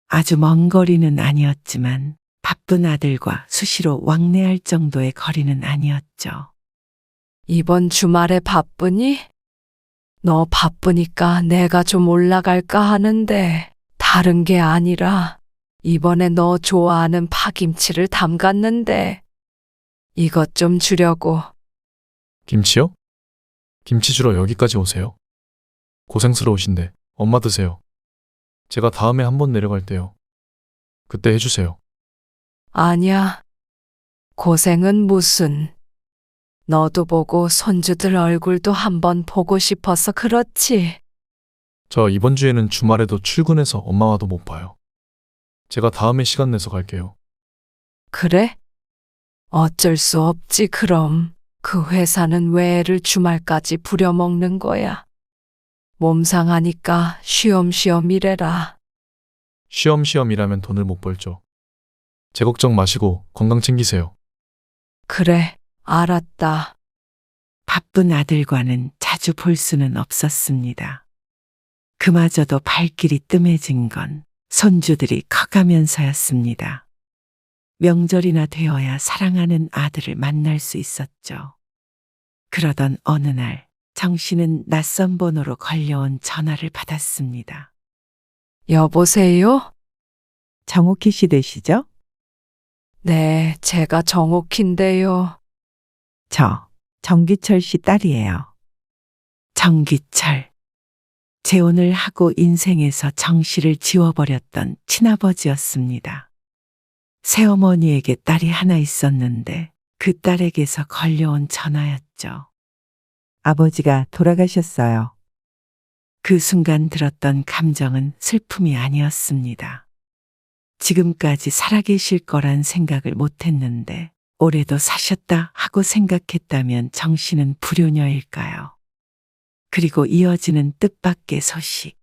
아주 먼 거리는 아니었지만 바쁜 아들과 수시로 왕래할 정도의 거리는 아니었죠. 이번 주말에 바쁘니? 너 바쁘니까 내가 좀 올라갈까 하는데 다른 게 아니라 이번에 너 좋아하는 파김치를 담갔는데 이것 좀 주려고. 김치요? 김치 주러 여기까지 오세요. 고생스러우신데 엄마 드세요. 제가 다음에 한번 내려갈 때요. 그때 해주세요. 아니야. 고생은 무슨. 너도 보고 손주들 얼굴도 한번 보고 싶어서 그렇지. 저 이번 주에는 주말에도 출근해서 엄마와도 못 봐요. 제가 다음에 시간 내서 갈게요. 그래? 어쩔 수 없지 그럼. 그 회사는 왜 애를 주말까지 부려먹는 거야. 몸 상하니까 쉬엄쉬엄 일해라. 쉬엄쉬엄 일하면 돈을 못 벌죠. 제 걱정 마시고 건강 챙기세요. 그래, 알았다. 바쁜 아들과는 자주 볼 수는 없었습니다. 그마저도 발길이 뜸해진 건 손주들이 커가면서였습니다. 명절이나 되어야 사랑하는 아들을 만날 수 있었죠. 그러던 어느 날 정 씨는 낯선 번호로 걸려온 전화를 받았습니다. 여보세요? 정옥희 씨 되시죠? 네, 제가 정옥희인데요. 저 정기철 씨 딸이에요. 정기철. 재혼을 하고 인생에서 정 씨를 지워버렸던 친아버지였습니다. 새어머니에게 딸이 하나 있었는데 그 딸에게서 걸려온 전화였죠. 아버지가 돌아가셨어요. 그 순간 들었던 감정은 슬픔이 아니었습니다. 지금까지 살아계실 거란 생각을 못했는데 올해도 사셨다 하고 생각했다면 정 씨는 불효녀일까요? 그리고 이어지는 뜻밖의 소식.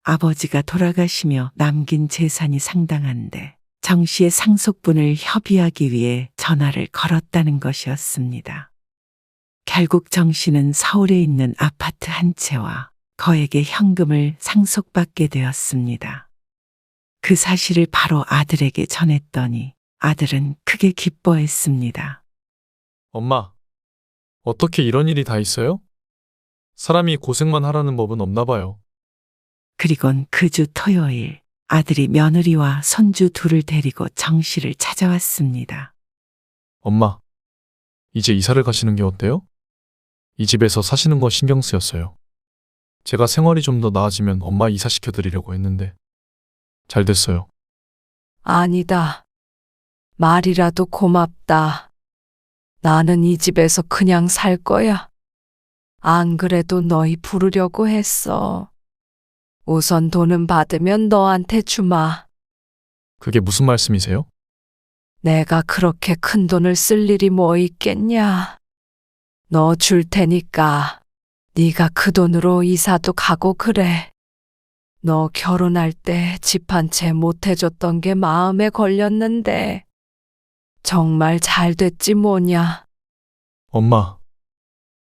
아버지가 돌아가시며 남긴 재산이 상당한데 정 씨의 상속분을 협의하기 위해 전화를 걸었다는 것이었습니다. 결국 정 씨는 서울에 있는 아파트 한 채와 거액의 현금을 상속받게 되었습니다. 그 사실을 바로 아들에게 전했더니 아들은 크게 기뻐했습니다. 엄마, 어떻게 이런 일이 다 있어요? 사람이 고생만 하라는 법은 없나 봐요. 그리곤 그 주 토요일 아들이 며느리와 손주 둘을 데리고 정 씨를 찾아왔습니다. 엄마, 이제 이사를 가시는 게 어때요? 이 집에서 사시는 거 신경 쓰였어요. 제가 생활이 좀 더 나아지면 엄마 이사시켜 드리려고 했는데 잘 됐어요. 아니다. 말이라도 고맙다. 나는 이 집에서 그냥 살 거야. 안 그래도 너희 부르려고 했어. 우선 돈은 받으면 너한테 주마. 그게 무슨 말씀이세요? 내가 그렇게 큰 돈을 쓸 일이 뭐 있겠냐. 너 줄 테니까 네가 그 돈으로 이사도 가고 그래. 너 결혼할 때 집 한 채 못 해줬던 게 마음에 걸렸는데 정말 잘 됐지 뭐냐. 엄마,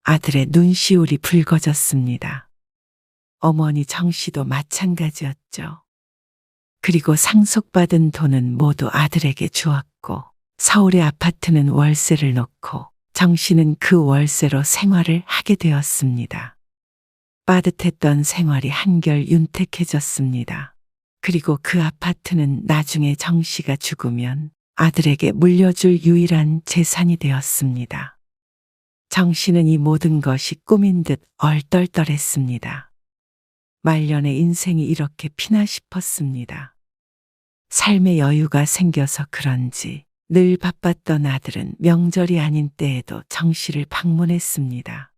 아들의 눈시울이 붉어졌습니다. 어머니 정 씨도 마찬가지였죠. 그리고 상속받은 돈은 모두 아들에게 주었고 서울의 아파트는 월세를 놓고 정 씨는 그 월세로 생활을 하게 되었습니다. 빠듯했던 생활이 한결 윤택해졌습니다. 그리고 그 아파트는 나중에 정 씨가 죽으면 아들에게 물려줄 유일한 재산이 되었습니다. 정 씨는 이 모든 것이 꿈인 듯 얼떨떨했습니다. 말년의 인생이 이렇게 피나 싶었습니다. 삶의 여유가 생겨서 그런지 늘 바빴던 아들은 명절이 아닌 때에도 정 씨를 방문했습니다.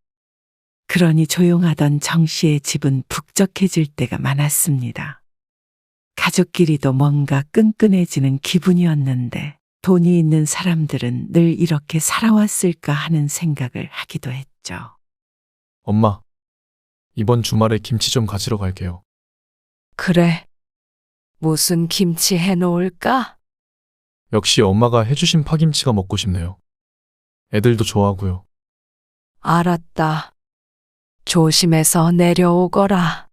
그러니 조용하던 정 씨의 집은 북적해질 때가 많았습니다. 가족끼리도 뭔가 끈끈해지는 기분이었는데 돈이 있는 사람들은 늘 이렇게 살아왔을까 하는 생각을 하기도 했죠. 엄마, 이번 주말에 김치 좀 가지러 갈게요. 그래. 무슨 김치 해놓을까? 역시 엄마가 해주신 파김치가 먹고 싶네요. 애들도 좋아하고요. 알았다. 조심해서 내려오거라.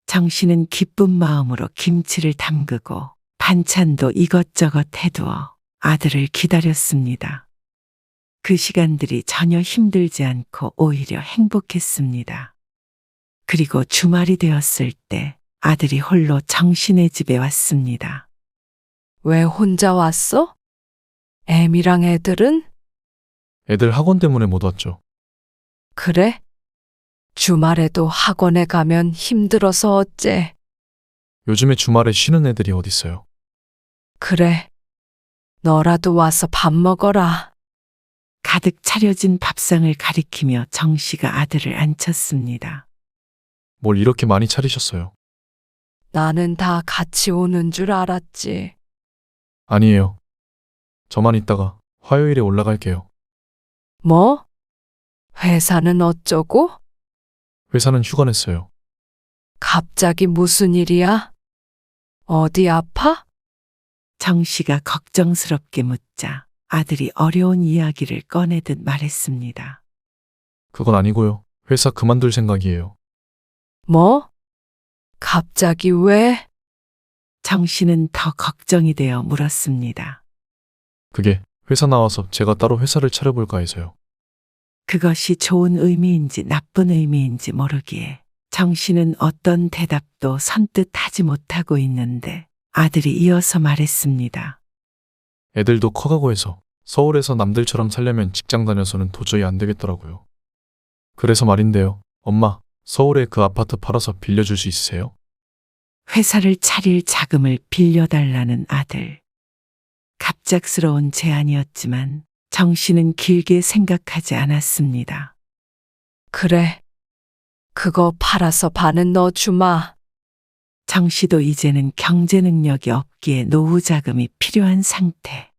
정 씨는 기쁜 마음으로 김치를 담그고 반찬도 이것저것 해두어 아들을 기다렸습니다. 그 시간들이 전혀 힘들지 않고 오히려 행복했습니다. 그리고 주말이 되었을 때 아들이 홀로 정 씨네 집에 왔습니다. 왜 혼자 왔어? 애미랑 애들은? 애들 학원 때문에 못 왔죠. 그래? 주말에도 학원에 가면 힘들어서 어째? 요즘에 주말에 쉬는 애들이 어딨어요. 그래. 너라도 와서 밥 먹어라. 가득 차려진 밥상을 가리키며 정 씨가 아들을 앉혔습니다. 뭘 이렇게 많이 차리셨어요? 나는 다 같이 오는 줄 알았지. 아니에요. 저만 있다가 화요일에 올라갈게요. 뭐? 회사는 어쩌고? 회사는 휴가 냈어요. 갑자기 무슨 일이야? 어디 아파? 정 씨가 걱정스럽게 묻자 아들이 어려운 이야기를 꺼내듯 말했습니다. 그건 아니고요. 회사 그만둘 생각이에요. 뭐? 갑자기 왜? 정 씨는 더 걱정이 되어 물었습니다. 그게 회사 나와서 제가 따로 회사를 차려볼까 해서요. 그것이 좋은 의미인지 나쁜 의미인지 모르기에 정 씨는 어떤 대답도 선뜻 하지 못하고 있는데 아들이 이어서 말했습니다. 애들도 커가고 해서 서울에서 남들처럼 살려면 직장 다녀서는 도저히 안 되겠더라고요. 그래서 말인데요. 엄마, 서울에 그 아파트 팔아서 빌려줄 수 있으세요? 회사를 차릴 자금을 빌려달라는 아들. 갑작스러운 제안이었지만 정 씨는 길게 생각하지 않았습니다. 그래. 그거 팔아서 반은 너 주마. 정 씨도 이제는 경제 능력이 없기에 노후 자금이 필요한 상태.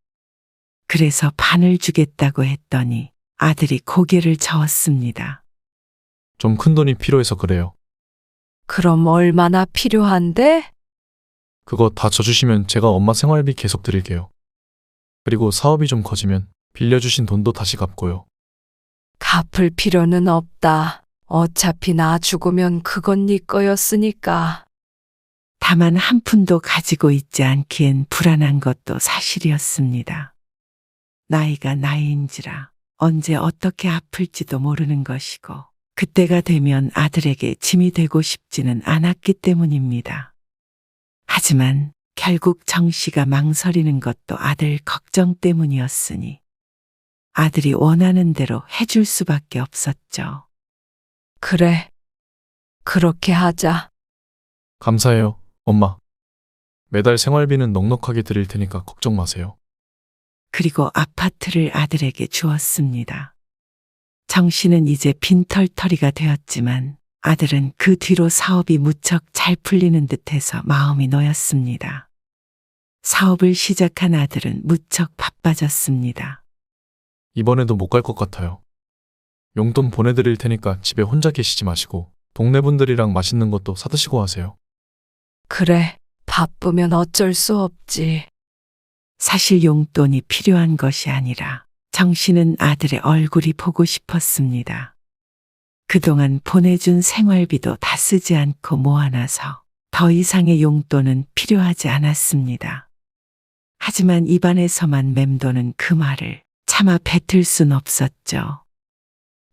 그래서 반을 주겠다고 했더니 아들이 고개를 저었습니다. 좀 큰 돈이 필요해서 그래요. 그럼 얼마나 필요한데? 그거 다 져주시면 제가 엄마 생활비 계속 드릴게요. 그리고 사업이 좀 커지면 빌려주신 돈도 다시 갚고요. 갚을 필요는 없다. 어차피 나 죽으면 그건 네 거였으니까. 다만 한 푼도 가지고 있지 않기엔 불안한 것도 사실이었습니다. 나이가 나이인지라 언제 어떻게 아플지도 모르는 것이고 그때가 되면 아들에게 짐이 되고 싶지는 않았기 때문입니다. 하지만 결국 정 씨가 망설이는 것도 아들 걱정 때문이었으니 아들이 원하는 대로 해줄 수밖에 없었죠. 그래. 그렇게 하자. 감사해요, 엄마. 매달 생활비는 넉넉하게 드릴 테니까 걱정 마세요. 그리고 아파트를 아들에게 주었습니다. 정 씨는 이제 빈털터리가 되었지만 아들은 그 뒤로 사업이 무척 잘 풀리는 듯해서 마음이 놓였습니다. 사업을 시작한 아들은 무척 바빠졌습니다. 이번에도 못 갈 것 같아요. 용돈 보내드릴 테니까 집에 혼자 계시지 마시고 동네 분들이랑 맛있는 것도 사드시고 하세요. 그래. 바쁘면 어쩔 수 없지. 사실 용돈이 필요한 것이 아니라 정 씨는 아들의 얼굴이 보고 싶었습니다. 그동안 보내준 생활비도 다 쓰지 않고 모아놔서 더 이상의 용돈은 필요하지 않았습니다. 하지만 입안에서만 맴도는 그 말을 차마 뱉을 순 없었죠.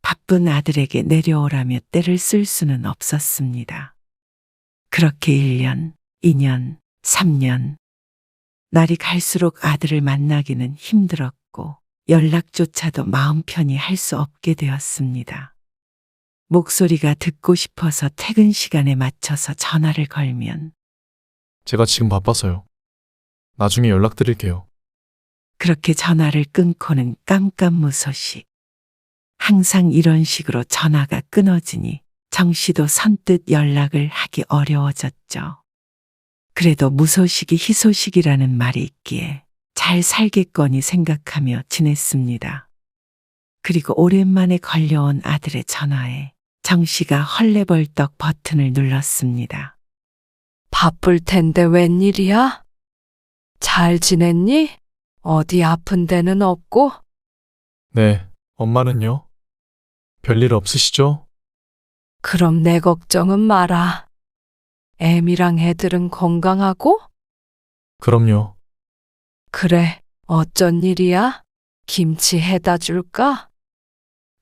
바쁜 아들에게 내려오라며 때를 쓸 수는 없었습니다. 그렇게 1년, 2년, 3년. 날이 갈수록 아들을 만나기는 힘들었고 연락조차도 마음 편히 할 수 없게 되었습니다. 목소리가 듣고 싶어서 퇴근 시간에 맞춰서 전화를 걸면 제가 지금 바빠서요. 나중에 연락드릴게요. 그렇게 전화를 끊고는 깜깜무소식. 항상 이런 식으로 전화가 끊어지니 정 씨도 선뜻 연락을 하기 어려워졌죠. 그래도 무소식이 희소식이라는 말이 있기에 잘 살겠거니 생각하며 지냈습니다. 그리고 오랜만에 걸려온 아들의 전화에 정 씨가 헐레벌떡 버튼을 눌렀습니다. 바쁠 텐데 웬일이야? 잘 지냈니? 어디 아픈 데는 없고? 네, 엄마는요? 별일 없으시죠? 그럼 내 걱정은 마라. 애미랑 애들은 건강하고? 그럼요. 그래, 어쩐 일이야? 김치 해다 줄까?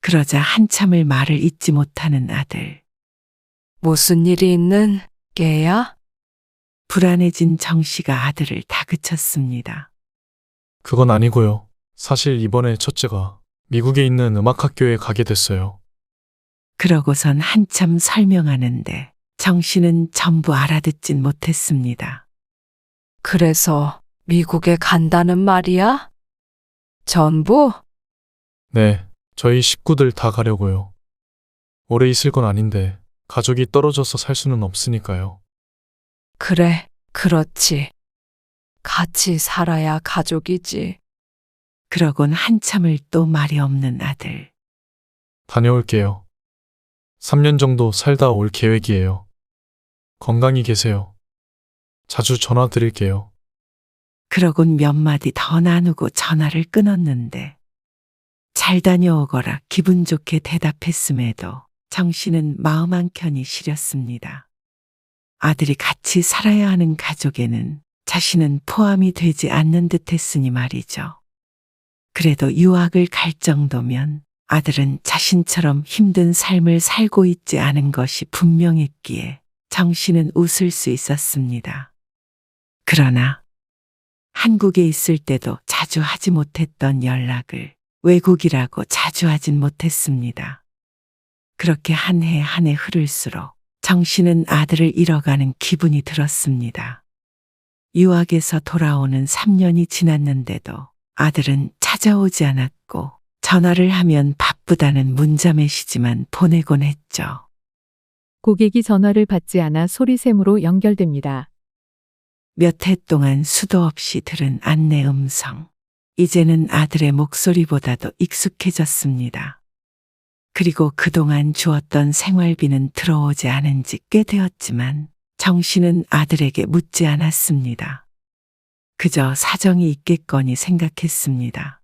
그러자 한참을 말을 잇지 못하는 아들. 무슨 일이 있는 게야? 불안해진 정 씨가 아들을 다그쳤습니다. 그건 아니고요. 사실 이번에 첫째가 미국에 있는 음악학교에 가게 됐어요. 그러고선 한참 설명하는데 정 씨는 전부 알아듣진 못했습니다. 그래서 미국에 간다는 말이야? 전부? 네, 저희 식구들 다 가려고요. 오래 있을 건 아닌데 가족이 떨어져서 살 수는 없으니까요. 그래, 그렇지. 같이 살아야 가족이지. 그러곤 한참을 또 말이 없는 아들. 다녀올게요. 3년 정도 살다 올 계획이에요. 건강히 계세요. 자주 전화 드릴게요. 그러곤 몇 마디 더 나누고 전화를 끊었는데 잘 다녀오거라 기분 좋게 대답했음에도 정 씨는 마음 한켠이 시렸습니다. 아들이 같이 살아야 하는 가족에는 자신은 포함이 되지 않는 듯 했으니 말이죠. 그래도 유학을 갈 정도면 아들은 자신처럼 힘든 삶을 살고 있지 않은 것이 분명했기에 정 씨는 웃을 수 있었습니다. 그러나 한국에 있을 때도 자주 하지 못했던 연락을 외국이라고 자주 하진 못했습니다. 그렇게 한 해 한 해 흐를수록 정 씨는 아들을 잃어가는 기분이 들었습니다. 유학에서 돌아오는 3년이 지났는데도 아들은 찾아오지 않았고 전화를 하면 바쁘다는 문자 메시지만 보내곤 했죠. 고객이 전화를 받지 않아 소리샘으로 연결됩니다. 몇 해 동안 수도 없이 들은 안내 음성. 이제는 아들의 목소리보다도 익숙해졌습니다. 그리고 그동안 주었던 생활비는 들어오지 않은 지 꽤 되었지만 정 씨는 아들에게 묻지 않았습니다. 그저 사정이 있겠거니 생각했습니다.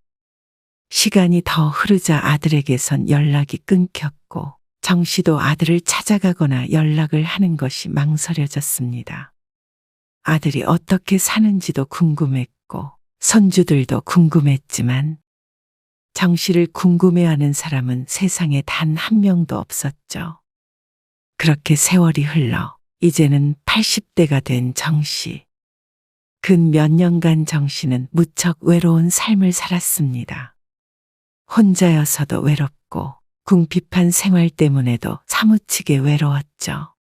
시간이 더 흐르자 아들에게선 연락이 끊겼고 정 씨도 아들을 찾아가거나 연락을 하는 것이 망설여졌습니다. 아들이 어떻게 사는지도 궁금했고 손주들도 궁금했지만 정 씨를 궁금해하는 사람은 세상에 단 한 명도 없었죠. 그렇게 세월이 흘러 이제는 80대가 된 정 씨. 근 몇 년간 정 씨는 무척 외로운 삶을 살았습니다. 혼자여서도 외롭고 궁핍한 생활 때문에도 사무치게 외로웠죠.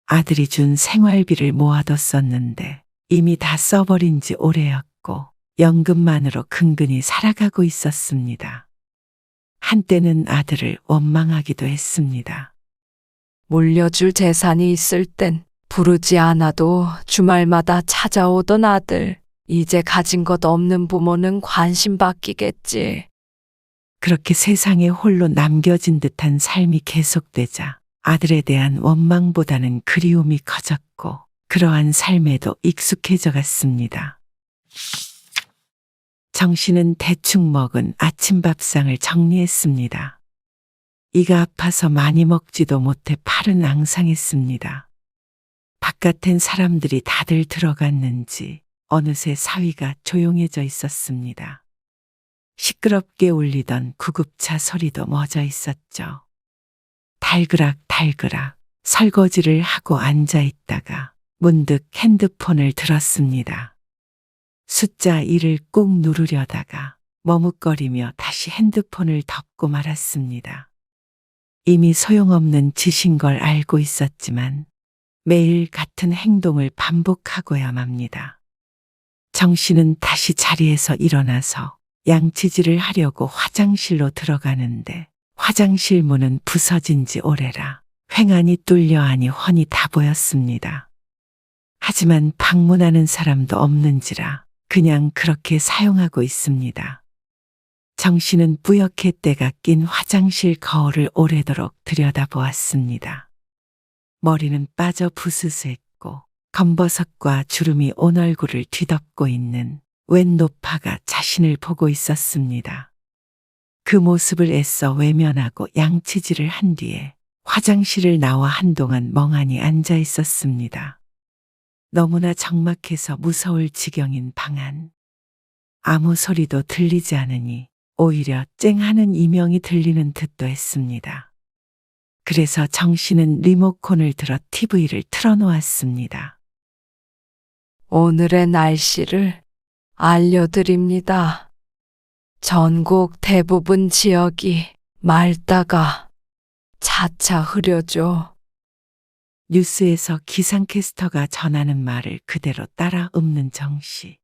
아들이 준 생활비를 모아뒀었는데 이미 다 써버린 지 오래였고 연금만으로 근근히 살아가고 있었습니다. 한때는 아들을 원망하기도 했습니다. 물려줄 재산이 있을 땐 부르지 않아도 주말마다 찾아오던 아들. 이제 가진 것 없는 부모는 관심 바뀌겠지. 그렇게 세상에 홀로 남겨진 듯한 삶이 계속되자 아들에 대한 원망보다는 그리움이 커졌고 그러한 삶에도 익숙해져 갔습니다. 정 씨는 대충 먹은 아침밥상을 정리했습니다. 이가 아파서 많이 먹지도 못해 팔은 앙상했습니다. 바깥엔 사람들이 다들 들어갔는지 어느새 사위가 조용해져 있었습니다. 시끄럽게 울리던 구급차 소리도 멎어 있었죠. 달그락 설거지를 하고 앉아 있다가 문득 핸드폰을 들었습니다. 숫자 1을 꾹 누르려다가 머뭇거리며 다시 핸드폰을 덮고 말았습니다. 이미 소용없는 짓인 걸 알고 있었지만 매일 같은 행동을 반복하고야 맙니다. 정 씨는 다시 자리에서 일어나서 양치질을 하려고 화장실로 들어가는데 화장실 문은 부서진 지 오래라 횡안이 뚫려 하니 훤히 다 보였습니다. 하지만 방문하는 사람도 없는지라 그냥 그렇게 사용하고 있습니다. 정 씨는 뿌옇게 때가 낀 화장실 거울을 오래도록 들여다보았습니다. 머리는 빠져 부스스했고 검버섯과 주름이 온 얼굴을 뒤덮고 있는 웬 노파가 자신을 보고 있었습니다. 그 모습을 애써 외면하고 양치질을 한 뒤에 화장실을 나와 한동안 멍하니 앉아 있었습니다. 너무나 적막해서 무서울 지경인 방 안. 아무 소리도 들리지 않으니 오히려 쨍하는 이명이 들리는 듯도 했습니다. 그래서 정 씨는 리모컨을 들어 TV를 틀어놓았습니다. 오늘의 날씨를 알려드립니다. 전국 대부분 지역이 맑다가 차차 흐려져. 뉴스에서 기상캐스터가 전하는 말을 그대로 따라 읊는 정 씨.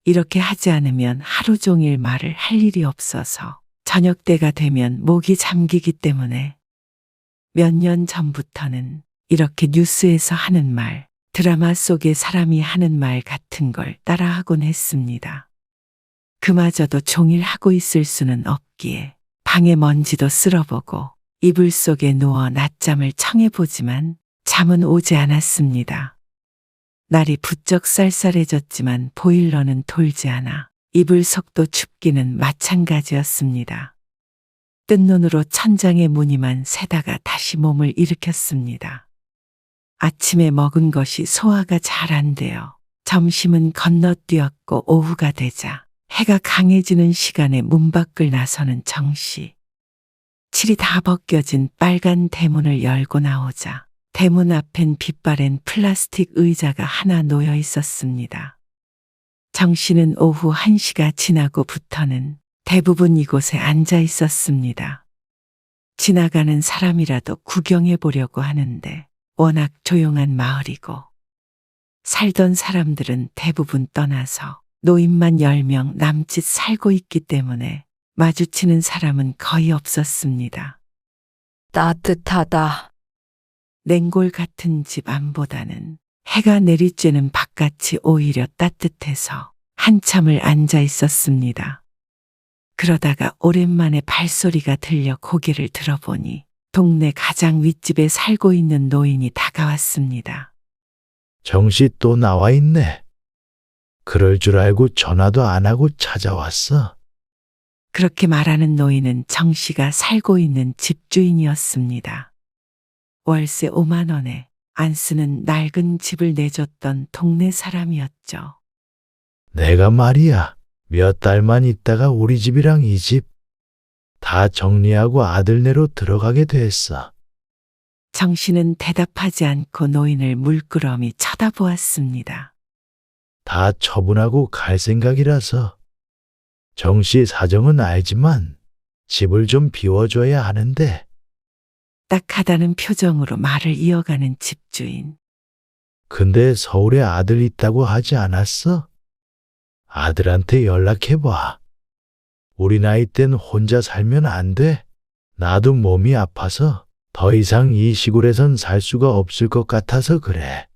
이렇게 하지 않으면 하루 종일 말을 할 일이 없어서 저녁 때가 되면 목이 잠기기 때문에 몇 년 전부터는 이렇게 뉴스에서 하는 말, 드라마 속의 사람이 하는 말 같은 걸 따라하곤 했습니다. 그마저도 종일 하고 있을 수는 없기에 방에 먼지도 쓸어보고 이불 속에 누워 낮잠을 청해보지만 잠은 오지 않았습니다. 날이 부쩍 쌀쌀해졌지만 보일러는 돌지 않아 이불 속도 춥기는 마찬가지였습니다. 뜬 눈으로 천장에 무늬만 새다가 다시 몸을 일으켰습니다. 아침에 먹은 것이 소화가 잘 안 돼요. 점심은 건너뛰었고 오후가 되자 해가 강해지는 시간에 문 밖을 나서는 정씨. 칠이 다 벗겨진 빨간 대문을 열고 나오자 대문 앞엔 빛바랜 플라스틱 의자가 하나 놓여 있었습니다. 정씨는 오후 1시가 지나고부터는 대부분 이곳에 앉아 있었습니다. 지나가는 사람이라도 구경해 보려고 하는데 워낙 조용한 마을이고 살던 사람들은 대부분 떠나서 노인만 10명 남짓 살고 있기 때문에 마주치는 사람은 거의 없었습니다. 따뜻하다. 냉골 같은 집 안보다는 해가 내리쬐는 바깥이 오히려 따뜻해서 한참을 앉아 있었습니다. 그러다가 오랜만에 발소리가 들려 고개를 들어보니 동네 가장 윗집에 살고 있는 노인이 다가왔습니다. 정씨 또 나와 있네. 그럴 줄 알고 전화도 안 하고 찾아왔어. 그렇게 말하는 노인은 정씨가 살고 있는 집주인이었습니다. 월세 5만 원에 안 쓰는 낡은 집을 내줬던 동네 사람이었죠. 내가 말이야. 몇 달만 있다가 우리 집이랑 이 집 다 정리하고 아들네로 들어가게 됐어. 정씨는 대답하지 않고 노인을 물끄러미 쳐다보았습니다. 다 처분하고 갈 생각이라서. 정씨 사정은 알지만 집을 좀 비워줘야 하는데. 딱하다는 표정으로 말을 이어가는 집주인. 근데 서울에 아들 있다고 하지 않았어? 아들한테 연락해봐. 우리 나이 땐 혼자 살면 안 돼. 나도 몸이 아파서 더 이상 이 시골에선 살 수가 없을 것 같아서 그래.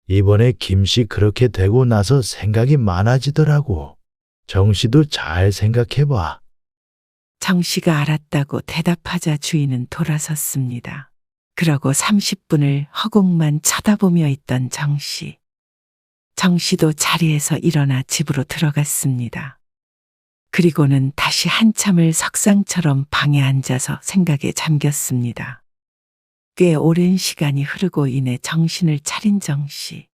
이번에 김씨 그렇게 되고 나서 생각이 많아지더라고. 정씨도 잘 생각해봐. 정씨가 알았다고 대답하자 주인은 돌아섰습니다. 그러고 30분을 허공만 쳐다보며 있던 정씨. 정씨도 자리에서 일어나 집으로 들어갔습니다. 그리고는 다시 한참을 석상처럼 방에 앉아서 생각에 잠겼습니다. 꽤 오랜 시간이 흐르고 이내 정신을 차린 정씨.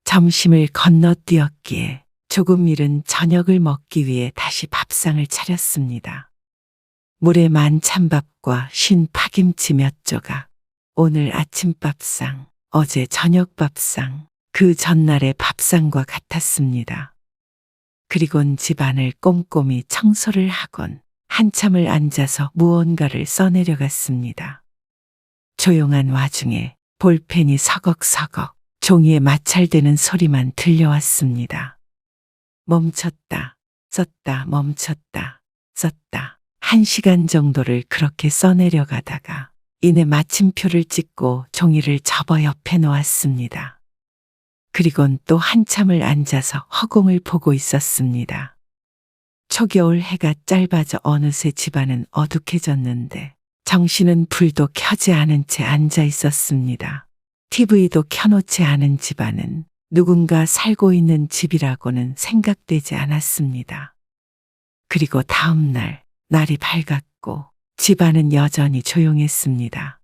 점심을 건너뛰었기에 조금 이른 저녁을 먹기 위해 다시 밥상을 차렸습니다. 물에 만 찬밥과 쉰 파김치 몇 조각, 오늘 아침밥상, 어제 저녁밥상, 그 전날의 밥상과 같았습니다. 그리곤 집안을 꼼꼼히 청소를 하곤 한참을 앉아서 무언가를 써내려갔습니다. 조용한 와중에 볼펜이 서걱서걱 종이에 마찰되는 소리만 들려왔습니다. 멈췄다, 썼다, 멈췄다, 썼다. 1시간 정도를 그렇게 써내려가다가 이내 마침표를 찍고 종이를 접어 옆에 놓았습니다. 그리곤 또 한참을 앉아서 허공을 보고 있었습니다. 초겨울 해가 짧아져 어느새 집안은 어둑해졌는데 정씨는 불도 켜지 않은 채 앉아 있었습니다. TV도 켜놓지 않은 집안은 누군가 살고 있는 집이라고는 생각되지 않았습니다. 그리고 다음 날 날이 밝았고 집안은 여전히 조용했습니다.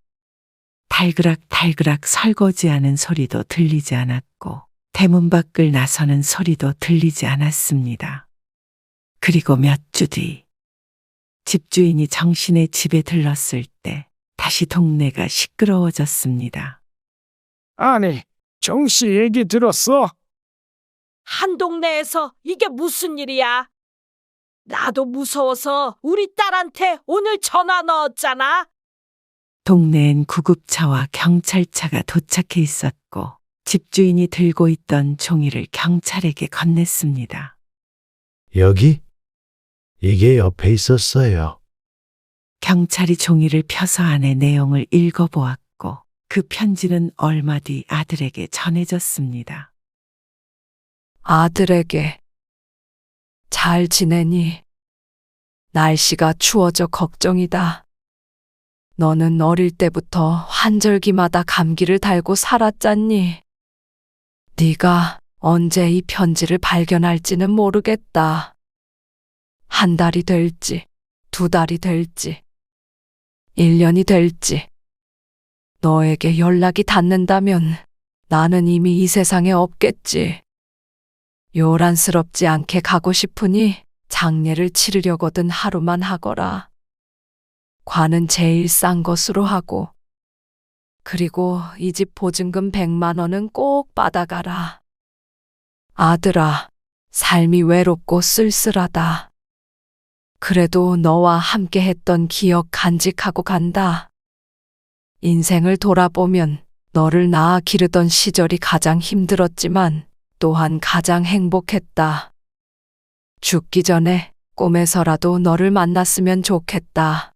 달그락 설거지하는 소리도 들리지 않았고 대문 밖을 나서는 소리도 들리지 않았습니다. 그리고 몇 주 뒤 집주인이 정신의 집에 들렀을 때 다시 동네가 시끄러워졌습니다. 아니, 정씨 얘기 들었어? 한 동네에서 이게 무슨 일이야? 나도 무서워서 우리 딸한테 오늘 전화 넣었잖아. 동네엔 구급차와 경찰차가 도착해 있었고 집주인이 들고 있던 종이를 경찰에게 건넸습니다. 여기? 이게 옆에 있었어요. 경찰이 종이를 펴서 안의 내용을 읽어보았고 그 편지는 얼마 뒤 아들에게 전해졌습니다. 아들에게 잘 지내니? 날씨가 추워져 걱정이다. 너는 어릴 때부터 환절기마다 감기를 달고 살았잖니. 네가 언제 이 편지를 발견할지는 모르겠다. 한 달이 될지, 2달이 될지, 1년이 될지. 너에게 연락이 닿는다면 나는 이미 이 세상에 없겠지. 요란스럽지 않게 가고 싶으니 장례를 치르려거든 하루만 하거라. 관은 제일 싼 것으로 하고, 그리고 이 집 보증금 100만 원은 꼭 받아가라. 아들아, 삶이 외롭고 쓸쓸하다. 그래도 너와 함께 했던 기억 간직하고 간다. 인생을 돌아보면 너를 낳아 기르던 시절이 가장 힘들었지만 또한 가장 행복했다. 죽기 전에 꿈에서라도 너를 만났으면 좋겠다.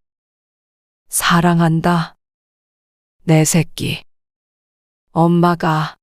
사랑한다. 내 새끼. 엄마가